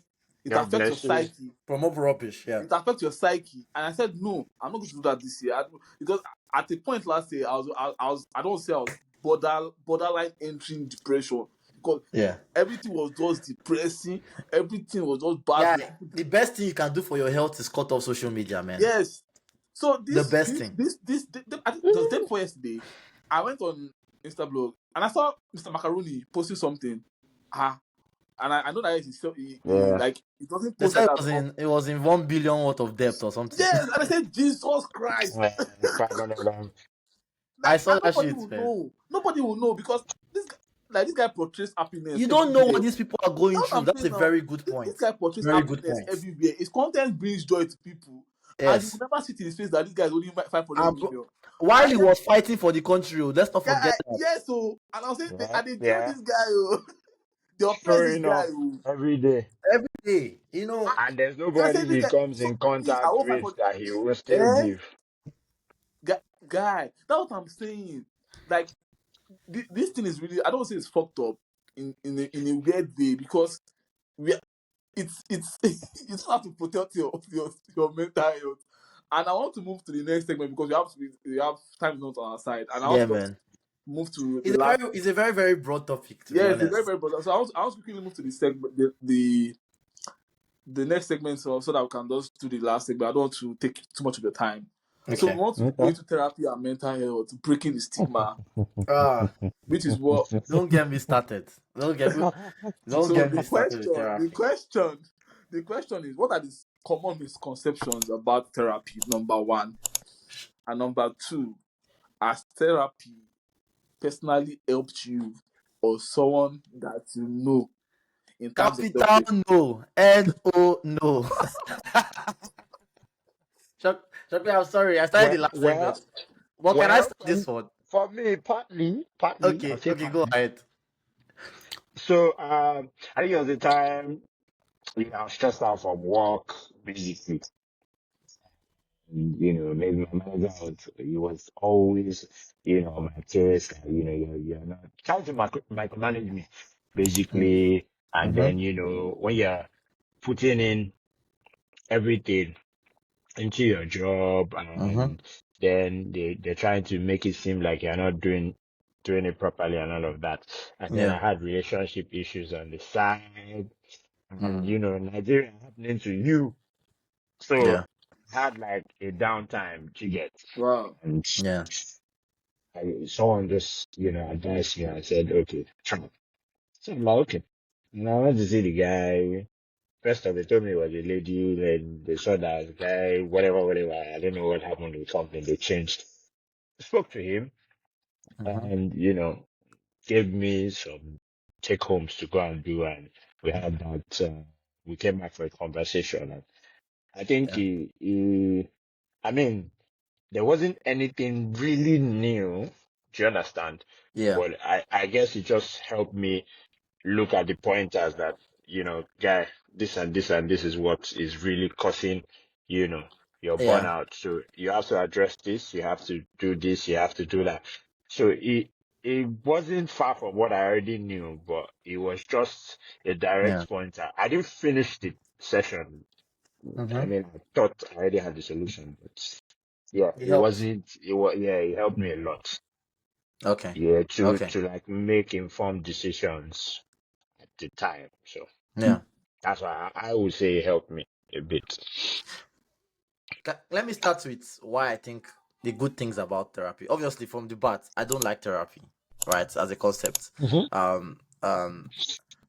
God affects your bless you. psyche. Promote rubbish. Yeah. It affects your psyche. And I said no, I'm not going to do that this year. Because at the point last year I don't say I was borderline entering depression, because everything was just depressing, everything was just bad. Yeah, the best thing you can do for your health is cut off social media, man. Yes. So the best thing. I think it was day before yesterday. I went on Instablog and I saw Mr. Macaroni posting something. And I know that he like it doesn't They post said like that. it was in 1 billion worth of debt or something. Yes, and I said Jesus Christ. 500 of them. I saw that nobody shit, will man. know. Nobody will know, because this guy portrays happiness. You don't know everywhere. what these people are going That's what through. I'm That's a saying now. very good point. This guy portrays Very good happiness point. everywhere. His content brings joy to people. And you Yes. will never see in his face that this guy is only 500 million. While he was fighting for the country, let's not forget that. Yes, so and I was saying, and they Yeah. this guy, they oppress this Showing guy. up every day. Every day, you know. And there's I nobody said, this he guy, comes so in please, I contact want with 500. that he will still give. Guy, that's what I'm saying. Like, this thing is really, I don't say it's fucked up in a weird way, because it's you just have to protect your mental health. And I want to move to the next segment, because we have time not on our side, and I want to move to the last. It's a very, very broad topic, to be It's honest. a very, very broad. So I want to quickly move to the segment, the next segment, so that we can just do the last segment. I don't want to take too much of your time. Okay. So we want to go into therapy and mental health, breaking the stigma, which is what. Don't get me started. Don't get me started with therapy. The question is, what are the common misconceptions about therapy? Number one, and number two, has therapy personally helped you or someone that you know in terms of Capital no. N-O no. Shakpi, I'm sorry. I started the last segment. But can I start this one? For me, partly. Okay, go ahead. So, I think it was the time, I was stressed out from work, basically. Maybe my manager he was always, my case, you're not trying to micromanage me, basically. And then, when you're putting in everything into your job, and then they're trying to make it seem like you're not doing it properly and all of that. And then I had relationship issues on the side, and Nigeria happening to you. So I had like a downtime to get. Wow. And someone just, advised me and said, okay, try. So I'm like, okay. Now I went to see the guy. First off, they told me it was a lady, then they saw that the guy, whatever. I don't know what happened with something. They changed. Spoke to him and, gave me some take homes to go and do. And we had that, we came back for a conversation. And I think I mean, there wasn't anything really new. Do you understand? Yeah. But I guess it just helped me look at the pointers that guy, this and this and this is what is really causing, your Yeah. burnout. So you have to address this, you have to do this, you have to do that. So it wasn't far from what I already knew, but it was just a Yeah. direct pointer. I didn't finish the session. I Mm-hmm. mean, I thought I already had the solution, but yeah, It it helps. wasn't, it helped me a lot. Okay. Yeah, to Okay. like make informed decisions at the time. So Yeah. that's why I would say it helped me a bit. Let me start with why I think the good things about therapy. Obviously, from the bat, I don't like therapy, right, as a concept. Mm-hmm. Um, um,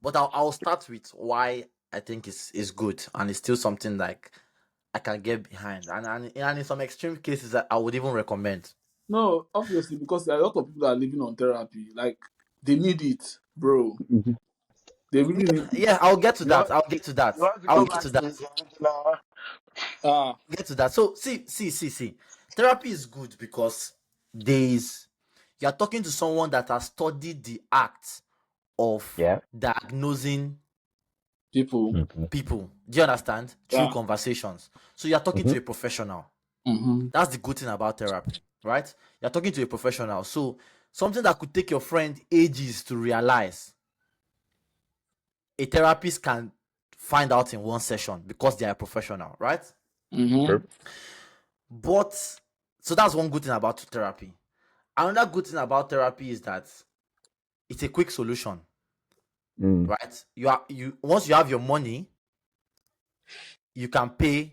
but I'll start with why I think is good, and it's still something like I can get behind, and in some extreme cases, that I would even recommend. No, obviously, because there are a lot of people that are living on therapy. Like, they need it, bro. Mm-hmm. They really Yeah, need it. yeah, I'll get to You that. want, I'll get to that. you want to I'll go get back to to that. his original? Ah, Get to that. So see. Therapy is good because there's you're talking to someone that has studied the act of Yeah. diagnosing people. Mm-hmm. people. Do you understand? Through Yeah. conversations. So you're talking Mm-hmm. to a professional. Mm-hmm. That's the good thing about therapy, right? You're talking to a professional. So something that could take your friend ages to realize, a therapist can find out in one session because they are a professional, right? Mm-hmm. True. But so that's one good thing about therapy. Another good thing about therapy is that it's a quick solution, Mm. right? You once you have your money, you can pay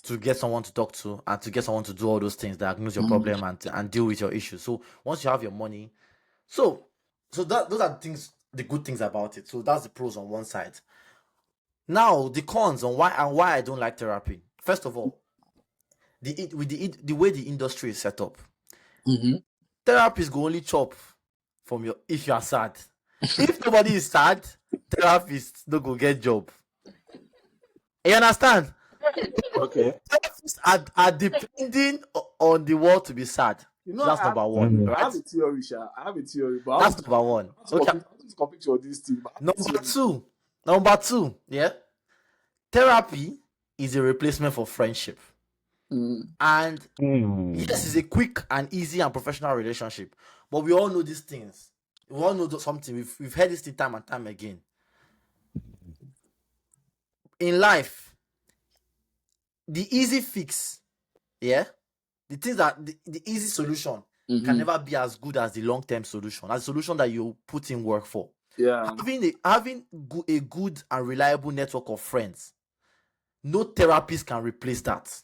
to get someone to talk to and to get someone to do all those things, diagnose your Mm-hmm. problem and deal with your issues. So once you have your money, so those are the things, the good things about it. So that's the pros on one side. Now the cons on why I don't like therapy. First of all, the way the industry is set up, Mm-hmm. therapists go only chop from your if you are sad. If nobody is sad, therapists no go get job. You understand? Okay. Therapists are depending on the world to be sad. You know, So that's number one, Mm-hmm. I right? have a theory, Sha. I have a theory, but That's number one. Okay. I want to complete your this thing. But I have a Number theory. two. Number two. Yeah. Therapy is a replacement for friendship. Mm. And yes, Mm. it's a quick and easy and professional relationship. But we all know these things. We all know something. We've heard this thing time and time again. In life, the easy fix, yeah, the things that the easy solution can Mm-hmm. never be as good as the long-term solution, as a solution that you put in work for. Yeah. Having a good and reliable network of friends, no therapist can replace that.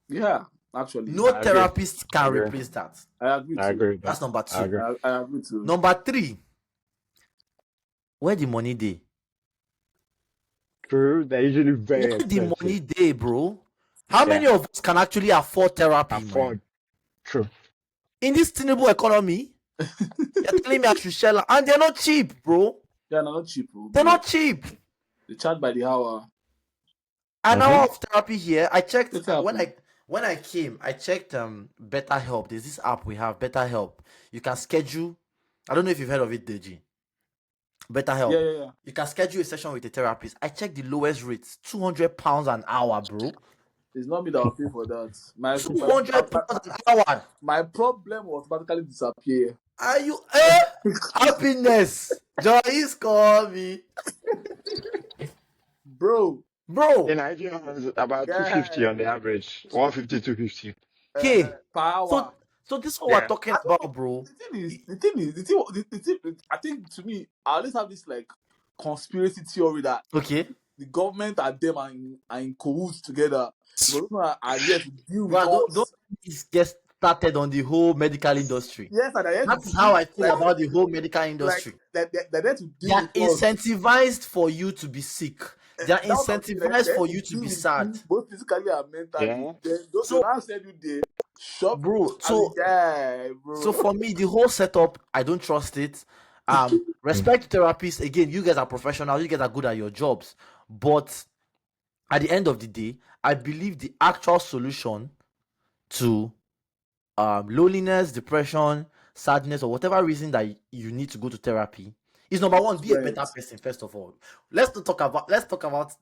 Yeah. Actually, No I agree. therapist I can agree. replace that. I agree I too. agree with that. That's number I two. agree. I agree too. Number three, where the money dey? True. They're usually very Where the expensive. money dey, bro? How Yeah. many of us can actually afford therapy, man? Afford. True. In this tenable economy, you're telling me I should shell out, and they're not cheap, bro. Yeah, no, not cheap, bro. They're not cheap. They charge by the hour. An Mm-hmm. hour of therapy here. I checked What's happening? when I came. I checked BetterHelp. There's this app we have, BetterHelp. You can schedule. I don't know if you've heard of it, Deji. BetterHelp. Yeah. You can schedule a session with a therapist. I checked the lowest rates, £200 an hour, bro. It's not me that will pay for that. My £200 an hour. my problem will automatically disappear. Are you happiness? Joy is coming, Bro, bro. In Nigeria, it's about 250 guy, on the average. 150, 250. Okay, per hour. so this is what we're Yeah. talking about, bro. The thing, I think to me, I always have this like conspiracy theory that Okay, the government and them are in cahoots together. Because those ones are here to deal with bro. Don't us. get started on the whole medical industry. Yes, and they're here to That's deal how I feel like about the whole medical industry. they're there to They deal are with us. incentivized for you to be sick. They are That's what I'm saying. They're incentivized for there you to deal be with sad. you both physically and mentally. Yeah. Then don't So, now send you there, shop bro, and the guy, bro. so for me, the whole setup, I don't trust it. Respect to therapists. Again, you guys are professionals. You guys are good at your jobs. But at the end of the day, I believe the actual solution to loneliness, depression, sadness, or whatever reason that you need to go to therapy Is number one, be a Right. better person, first of all. Let's talk about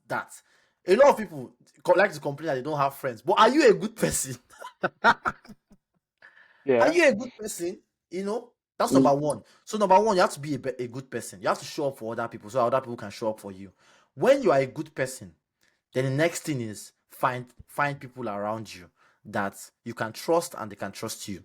that. A lot of people like to complain that they don't have friends, but are you a good person? Are Yeah. you a good person? You know, that's Mm. number one. So number one, you have to be a good person. You have to show up for other people so other people can show up for you. When you are a good person, then the next thing is find people around you that you can trust and they can trust you.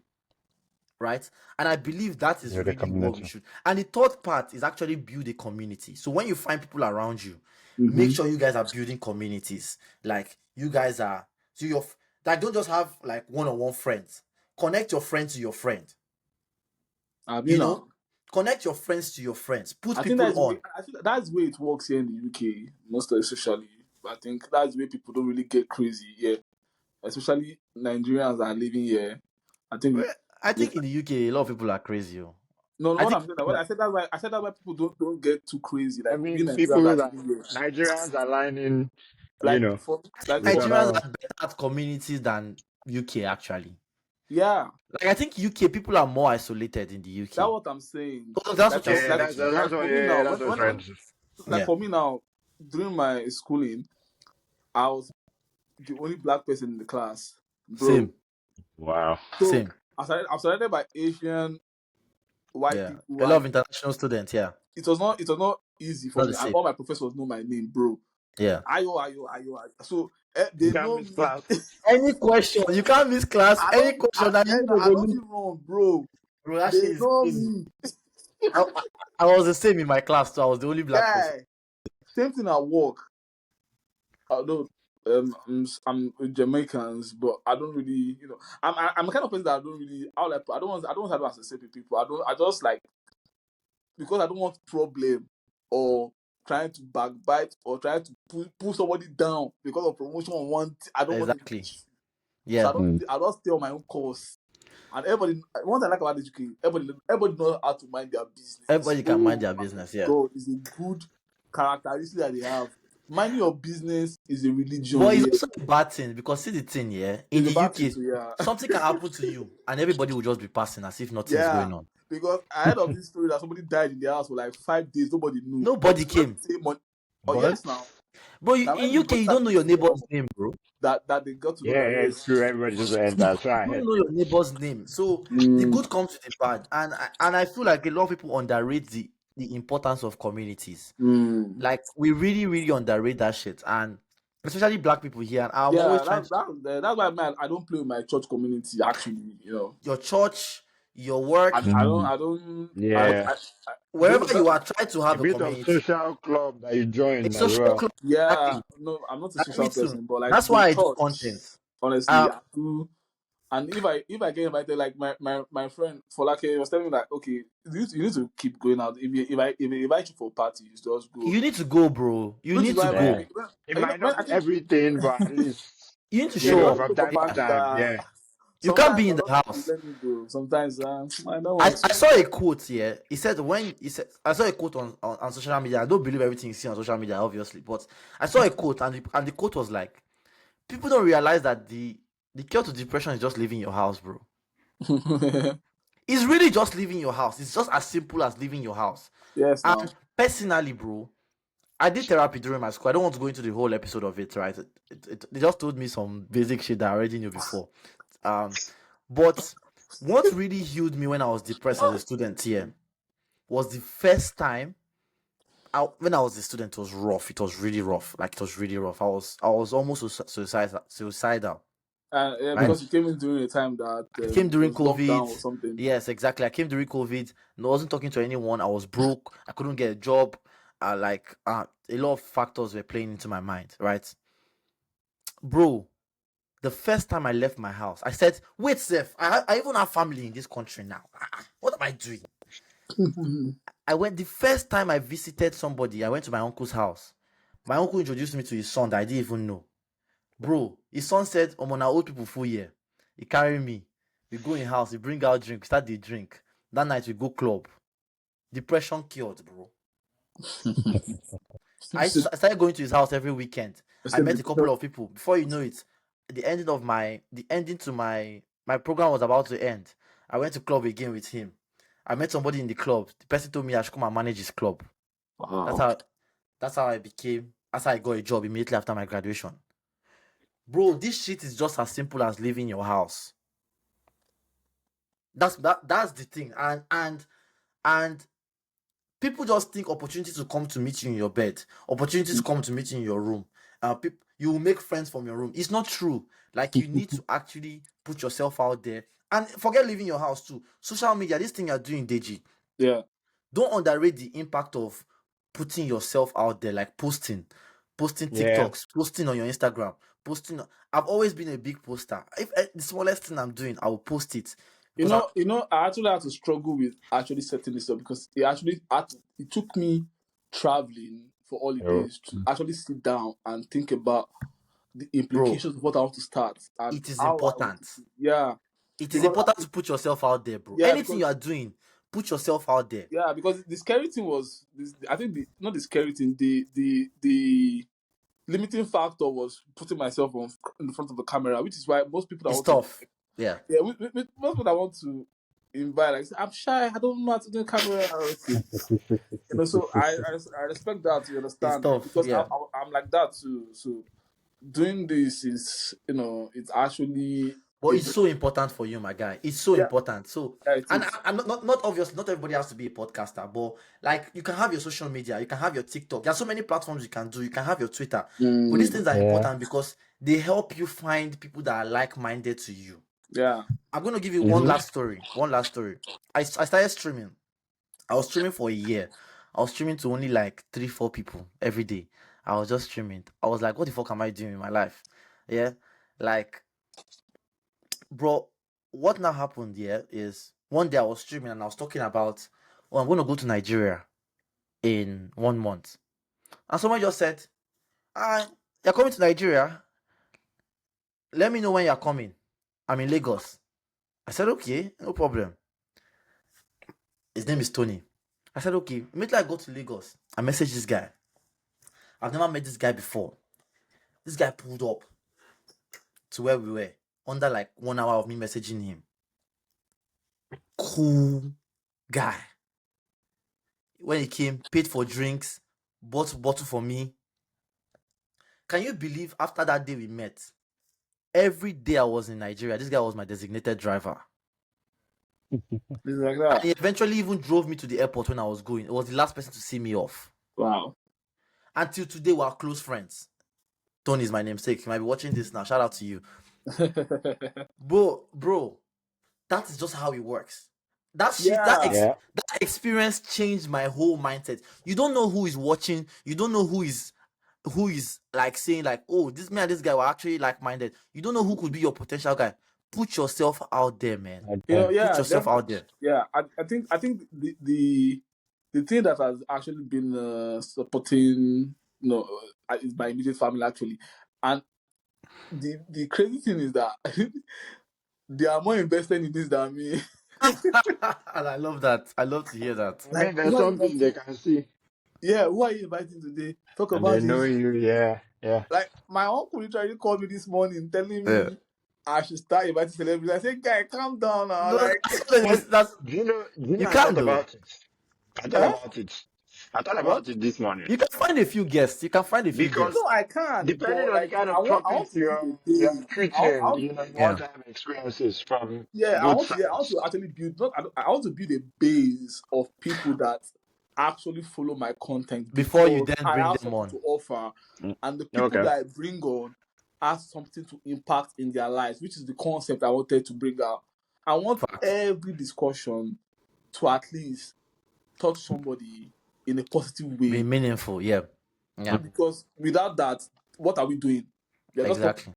Right? And I believe that is Yeah, the really what we community. should. And the third part is actually build a community. So when you find people around you, make Mm-hmm. sure you guys are building communities. Like you guys are, so you're like, don't just have like one-on-one friends. Connect your friend to your friend. I You mean, know, connect your friends to your friends. Put I think people that's the way, on. I think that's the way it works here in the UK, most especially. I think that's the way people don't really get crazy here, especially Nigerians that are living here. I think Well, I they, think in the UK, a lot of people are crazy. Oh. no, I what think I'm saying that what I said that's why people don't get too crazy. I Like we mean, Nigerians people that are that living here, Nigerians aligning, you like know, for like with for me, Nigerians other. are better at communities than UK actually. yeah, Like I think UK people are more isolated in the that's UK. what I'm saying. Oh, that's Like what you're for Yeah, saying. like Okay. that's what. for me Yeah, now, that's what I was trying when to say. like Yeah. for me now, during my schooling, I was the only black person in the class, bro. Same. Wow. So Same. I surrounded by Asian, white Yeah. people, A lot and of international students. Yeah. it was not easy for Not me. the And same. all my professors know my name, bro. Yeah. Ayo. So You they can't know miss me. class. Any question, you can't miss class. Any question that you I go don't look. feel wrong, bro. Bro, that They shit is know crazy. me, I was the same in my class too. I was the only black person. guy. Same thing at work. Although I'm with Jamaicans, but I don't really, I'm the kind of person that I don't really, I don't want to have to associate with people. I just like because I don't want problem or trying to backbite or trying to pull somebody down because of promotion on I don't want any Exactly. issue. So Yeah. I don't stay on my own course. And everybody, one thing I like about education, everybody knows how to mind their business. Everybody can mind Oh their my business. Yeah. God, it's a good characteristic that they have. Minding your business is a religion But it's here. also a bad thing because see the thing, yeah, in It's a the bad thing UK, to yeah. something can happen to you and everybody will just be passing as if nothing is Yeah. going on. Because I heard of this story that somebody died in their house for like 5 days, nobody knew. But Nobody when came. they say money, oh What? yes now. But Now when in the UK, money you don't started know to your flow neighbor's out, name, bro. that they got to know Yeah, that yeah, it's yes. true. Everybody just enters. So I You don't had. know your neighbor's name. So the Mm, good comes with the bad. And I feel like a lot of people underrate the importance of communities. mm. Like we really, really underrate that shit. And especially black people here. And I'm always Yeah, trying to that's why I don't play with my church community actually. your church, your work, Mhm. Yeah, wherever you are, try to a have a bit of community. social club that you A join as social well. club. yeah, Exactly. no, I'm not a Like me social too. person, but like That's the why I do church, content. honestly, I do. And if I get invited, like my friend Folake was telling me that okay, you need to keep going out. If I invite you for a party, you just go. You need to go, bro. You Which is need to why go. Yeah, it when, might when not I be think everything, but at least You need to you when show know when up. we from go for time to Yeah. parties, time. Yeah, You can't sometimes be I in the don't house. let me go. Sometimes I don't I want to. saw a quote here. He said I saw a quote on social media. I don't believe everything you see on social media, obviously, but I saw a quote and the quote was like, people don't realize that the cure to depression is just leaving your house, bro. It's really just leaving your house. It's just as simple as leaving your house. Yes, now. And personally, bro, I did therapy during my school. I don't want to go into the whole episode of it, right? They just told me some basic shit that I already knew before. But what really healed me when I was depressed as a student here was the first time when I was a student. It was rough. It was really rough. Like it was really rough. I was almost suicidal. Yeah, Right? because you came in during a time that I came it during was lockdown or COVID. something. Yes, exactly. I came during COVID. I wasn't talking to anyone. I was broke. I couldn't get a job. A lot of factors were playing into my mind, right? Bro, the first time I left my house, I said, wait, Seth, I even have family in this country now. What am I doing? The first time I visited somebody, I went to my uncle's house. My uncle introduced me to his son that I didn't even know. Bro, his son said, I'm on old people full year. He carry me. We go in house, we bring out drink, we start the drink. That night we go club. Depression cured, bro. I started going to his house every weekend. I met a couple of people. Before you know it, the ending to my program was about to end. I went to club again with him. I met somebody in the club. The person told me I should come and manage his club. Wow. That's how I got a job immediately after my graduation. Bro, this shit is just as simple as leaving your house. That's the thing. And people just think opportunities to come to meet you in your bed, opportunities to come to meet you in your room. You will make friends from your room. It's not true. Like, you need to actually put yourself out there. And forget leaving your house too. Social media, this thing you're doing, Deji. Yeah. Don't underrate the impact of putting yourself out there, like posting TikToks, posting on your Instagram, posting. I've always been a big poster. If the smallest thing I'm doing, I will post it. You know, I actually had to struggle with actually setting this up because it took me traveling for holidays to actually sit down and think about the implications of what I want to start and It is how I want important. to. Yeah. It is important to put yourself out there, bro. Yeah, Anything because you are doing, put yourself out there. yeah, because the scary thing was this. I think not the scary thing. The limiting factor was putting myself in front of the camera, which is why most people It's tough. Yeah. Yeah, most people I want to invite, like, I'm shy, I don't know how to do camera. Okay. So I respect that, you It's understand, tough. because Yeah. I'm like that too. So doing this is, it's actually. But it's so important for you, my guy. It's so Yeah, important. So, yeah, it and is. I'm not obvious. Not everybody has to be a podcaster, but like, you can have your social media, you can have your TikTok. There are so many platforms you can do. You can have your Twitter. But these things are important because they help you find people that are like-minded to you. Yeah. I'm going to give you one last story. I started streaming. I was streaming for a year. I was streaming to only like 3-4 people every day. I was just streaming. I was like, what the fuck am I doing in my life? Yeah. Like, bro, what now happened here is one day I was streaming and I was talking about, oh, I'm going to go to Nigeria in 1 month. And someone just said, you're coming to Nigeria? Let me know when you're coming. I'm in Lagos. I said, okay, no problem. His name is Tony. I said, okay, immediately I go to Lagos. I message this guy. I've never met this guy before. This guy pulled up to where we were under like 1 hour of me messaging him. Cool guy. When he came, paid for drinks, bought bottle for me. Can you believe after that day we met, every day I was in Nigeria, this guy was my designated driver. It's like And that. he eventually even drove me to the airport when I was going. It was the last person to see me off. Wow. Until today, we are close friends. Tony is my namesake. You might be watching this now. Shout out to you. Bro, that is just how it works. That shit, that experience changed my whole mindset. You don't know who is watching. You don't know who is like saying like, oh, this man, this guy were actually like-minded. You don't know who could be your potential guy. Put yourself out there, man. Yeah, Put yourself out there. Yeah, I think the thing that has actually been supporting, is my immediate family actually, and the crazy thing is that they are more invested in this than me. And I love that. I love to hear that. I mean, there's something they can see. Yeah, who are you inviting today? Talk And about they this. know you, yeah. Like, my uncle literally called me this morning telling me I should start inviting celebrities. I said, guy, calm down now. No, Like, that's Do you know, you I can thought do. about it. I thought about it this morning. You can find a few guests. Because no, I can't. depending But on the like, kind I of want topics to build a you're base. treating, I you want, want to have experiences from yeah, both I want sides. to actually build. Not, I want to build a base of people that actually follow my content before you because then I bring have them something on. to offer, and the people Okay. that I bring on have something to impact in their lives, which is the concept I wanted to bring out. I want every discussion to at least touch somebody in a positive way. Be meaningful, yeah. Because without that, what are we doing? You're Exactly.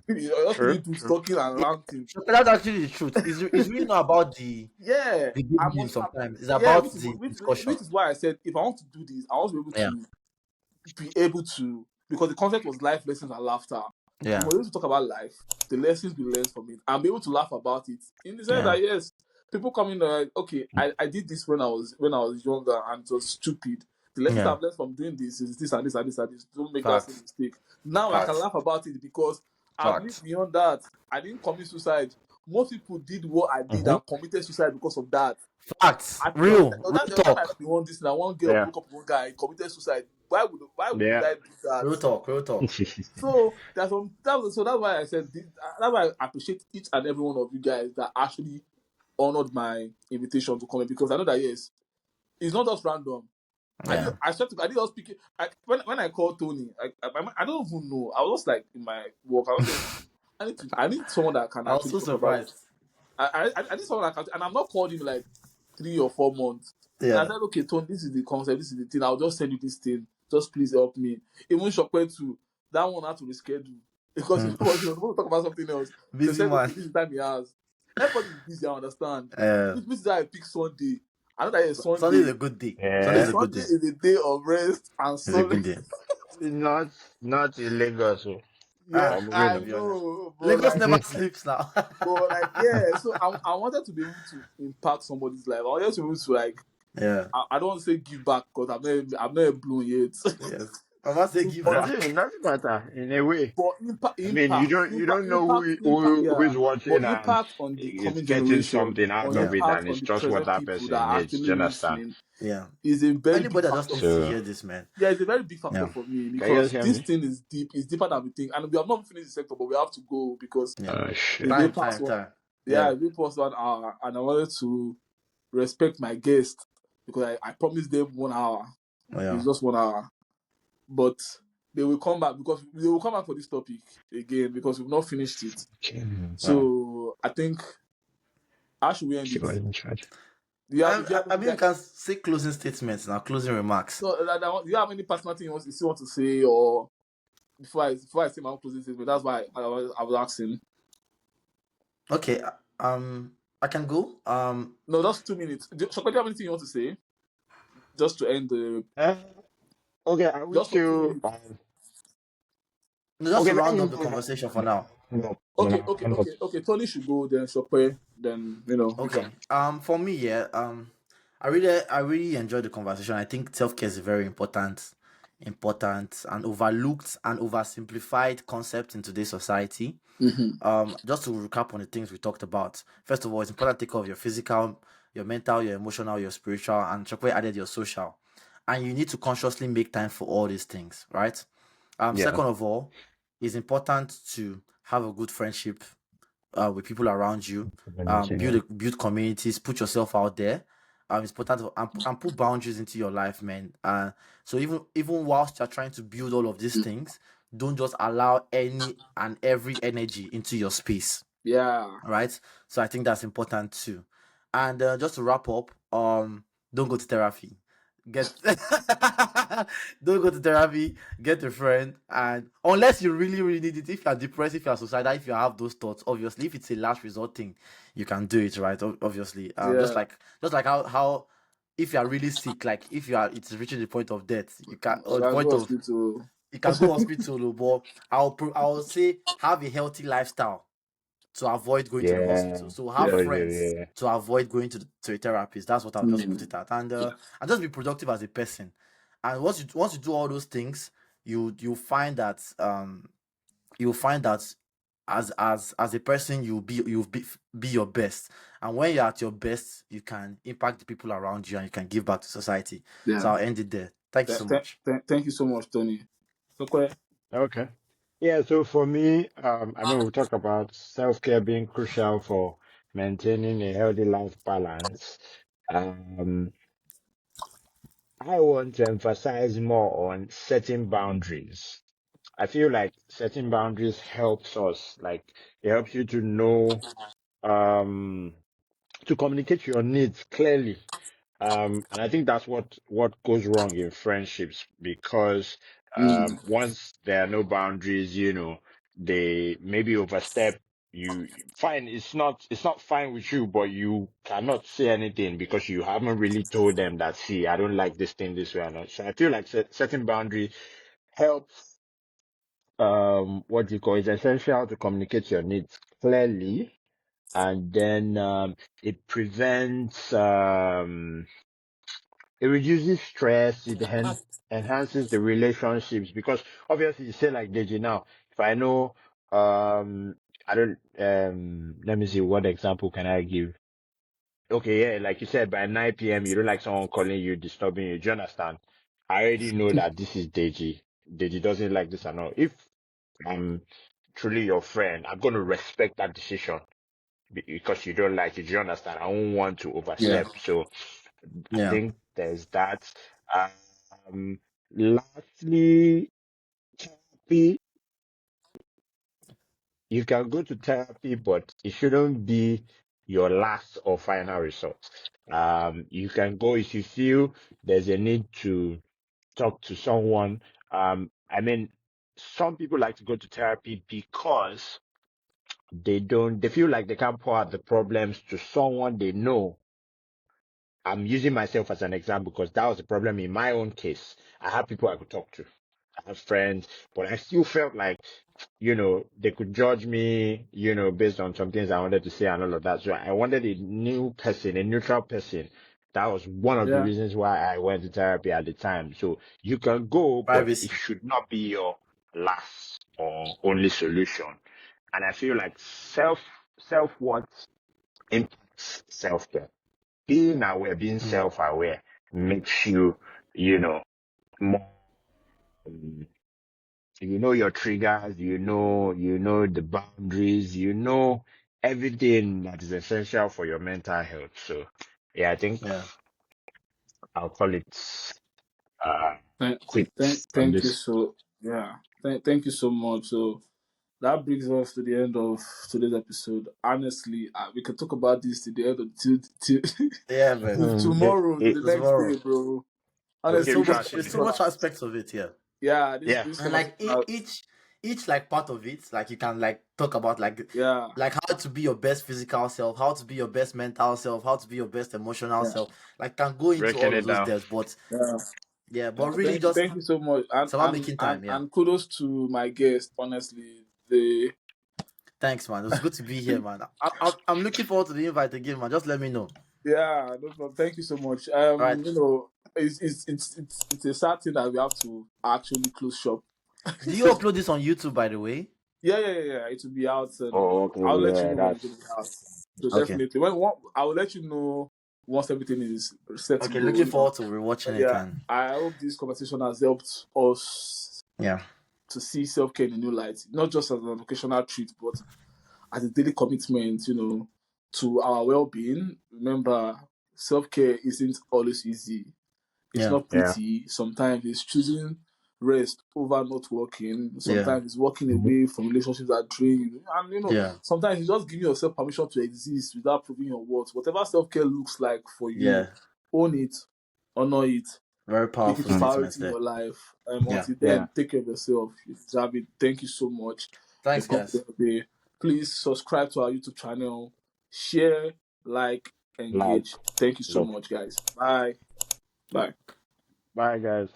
just talking and ranting. That's actually the truth. It's really not about the Yeah, good I news must. sometimes. It's about the discussion. Which is why I said if I want to do this, I want to be able to because the concept was life lessons and laughter. Yeah. We were able to talk about life, the lessons we learned from it, and be able to laugh about it. In the sense that yes, people come in like, okay, I did this when I was younger and it was stupid. The lessons I've learned from doing this is this and this and this and this. Don't make that same mistake. Now I can laugh about it because I've lived beyond that. I didn't commit suicide. most people did what I did Mm-hmm. and committed suicide because of that. Facts. I think Real there was time I talk. be one this now. One girl Yeah. broke up with one guy, committed suicide. Why would Yeah. I do that? Real talk. Real talk. So that's why I said that's why I appreciate each and every one of you guys that actually honored my invitation to come in, because I know that yes, it's not just random. Yeah. I did all speaking. When I called Tony, I don't even know. I was just like in my work. I was saying I need someone that can I was actually so talk about. surprised. I need someone that can, and I'm not called him like 3 or 4 months. And I Yeah. said, okay, Tony, this is the concept, this is the thing. I'll just send you this thing. Just please help me. Even Shopware too, that one had to reschedule because he Mm. was supposed to talk about something else. They Busy said, man. okay, this is the time he has. Everybody's busy, I understand. Uh, Which is why I pick Sunday. I know that it's Sunday is Sunday. a good day. Sunday Yeah. is a good Sunday day. is a day of rest and It's a Sunday. good day. Not not in Lagos. Oh. Yeah, But moving I To on. be honest, know, Lagos never sleeps now. yeah. So I wanted to be able to impact somebody's life. I wanted to be able to like Yeah. I don't want to say give back because I'm not a blue yet. Yes. I must say give but Doesn't back. it doesn't matter in a way. but impact I mean, you impact don't you impact don't know impact impact yeah. who's But watching and impact on the is coming getting generation, something out on of Yeah. it, impact and on it's the just what present that people that person are needs. Do actually you understand? listening Yeah. is a very big Anybody that just factor needs for to So, hear me. this, man. Yeah, it's a very big factor Yeah. for me can you guys because hear this me? thing is deep. It's deeper than we think, and we have not finished the sector, but we have to go because Yeah. Oh shit. it's way Time, past time, one. time. Yeah, Yeah. it's way past 1 hour, and I wanted to respect my guest because I promised them 1 hour. Yeah. It's just 1 hour, but they will come back because they will come back for this topic again because we've not finished it. Yeah. So I think how should we end She it? was in charge. I mean, you can say closing statements now, closing remarks. So do you have any personal thing you still want to say, or before I say my own closing statement? That's why I was asking. Okay. I can go. No, just 2 minutes. So, do you have anything you want to say just to end the Uh, okay, are we just for two still? minutes? No, just Okay, to let round me up the conversation for now. Okay, okay, okay, okay. Tony should go, then Shokwe, then you Okay. can. For me, yeah. I really enjoyed the conversation. I think self-care is a very important and overlooked and oversimplified concept in today's society. Just to recap on the things we talked about. First of all, it's important to take care of your physical, your mental, your emotional, your spiritual, and Chokwe added your social. And you need to consciously make time for all these things, right? Yeah. Second of all, it's important to have a good friendship with people around you. Yeah. Build communities, put yourself out there. It's important to, and put boundaries into your life, man. So even whilst you're trying to build all of these things, don't just allow any and every energy into your space. Yeah. Right? So I think that's important too. And just to wrap up, don't go to therapy. Get don't go to therapy, get a friend, and unless you really, really need it, if you're depressed, if you're suicidal, if you have those thoughts, obviously, if it's a last resort thing, you can do it, right? Obviously. Just Yeah. like how if you are really sick, like if you are it's reaching the point of death, you can or the I'll point go of hospital. you can go hospital, but I'll say have a healthy lifestyle to avoid going to the Yeah. hospital. So have Yeah. friends to avoid going to a therapist. That's what I'll just put Mm. it at. And just be productive as a person. And once you do all those things, you find that you'll find that as a person you'll be your best. And when you're at your best, you can impact the people around you and you can give back to society. So Yeah. I'll end it there. Thank you so much. Thank you so much, Tony. Shokwe. Okay. Yeah, so for me, I mean, we talk about self-care being crucial for maintaining a healthy life balance. Um, I want to emphasize more on setting boundaries. I feel like setting boundaries helps us, like it helps you to know, um, to communicate your needs clearly. And I think that's what goes wrong in friendships because Mm. once there are no boundaries, they maybe overstep you. Fine, it's not fine with you, but you cannot say anything because you haven't really told them that, see, I don't like this thing this way or not. So I feel like setting boundary helps. What do you call, it's essential to communicate your needs clearly, and then it prevents it reduces stress, enhances the relationships because obviously you say like Deji now, if I know I don't let me see, what example can I give? Okay, yeah, like you said, by 9 p.m. you don't like someone calling you, disturbing you. Do you understand? I already know that this is Deji. Deji doesn't like this and all. If I'm truly your friend, I'm going to respect that decision because you don't like it. Do you understand? I don't want to Yeah. overstep. So I Yeah. think there's that. Um, lastly, therapy. You can go to therapy, but it shouldn't be your last or final resort. You can go if you feel there's a need to talk to someone. I mean, some people like to go to therapy because they feel like they can't pour out the problems to someone they know. I'm using myself as an example because that was the problem in my own case. I had people I could talk to. I have friends, but I still felt like, they could judge me, based on some things I wanted to say and all of that. So I wanted a new person, a neutral person. That was one of the Yeah. reasons why I went to therapy at the time. So you can go, but it Privacy. should not be your last or only solution. And I feel like self-worth impacts self-care. Being aware, being Mm. self-aware makes you, you know, more, um, your triggers, the boundaries, everything that is essential for your mental health. So yeah, I think Yeah. I'll call it Thank, quits on thank you this. so yeah. Thank you so much. So that brings us to the end of today's episode. Honestly, we can talk about this to the end of Yeah, man. till Mm, tomorrow, to it, the Till next tomorrow. day, bro. There's Honestly, so keep much. this trashing There's it. so conversation, much aspects of it. Yeah. yeah, Yeah. this And conversation, like each like part of it, like you can like talk about yeah, like how to be your best physical self, how to be your best mental self, how to be your best emotional yeah, self. Like can go into Breaking all of it those down. depths, but yeah. yeah, but really just Thank you so much, it's about making time. Yeah. and kudos to my guest. Honestly, the Thanks, man. It was good to be here, man. I'm looking forward to the invite again, man. Just let me know. yeah, no problem. Thank you so much. All right. It's a sad thing that we have to actually close shop. Do you upload this on YouTube, by the way? Yeah. It will be out, and Oh, okay. I'll let you Yeah, know when it's going to be out. So Okay. definitely, I will let you know once everything is set to Okay. go. Looking forward to rewatching it, Yeah, man. I hope this conversation has helped us Yeah. to see self care in a new light, not just as an occasional treat, but as a daily commitment. To our well being. Remember, self care isn't always easy. It's Yeah. not yeah. pretty. Sometimes it's choosing rest over not working. Yeah. Sometimes it's walking Mhm. away from relationships that drain you. And Yeah. sometimes it's just giving yourself permission to exist without proving your worth. Whatever self care looks like for you, Yeah. own it, honor it, Very make it powerful a Mm, statements priority in there. your life. Yeah. Until yeah. then, take care of yourself. You deserve it. Thank you so much. Thanks, You've come to guys. the end of the day. Please subscribe to our YouTube channel, share, like, Like, engage. Thank you so love. much, guys. Bye. Bye. Bye, guys.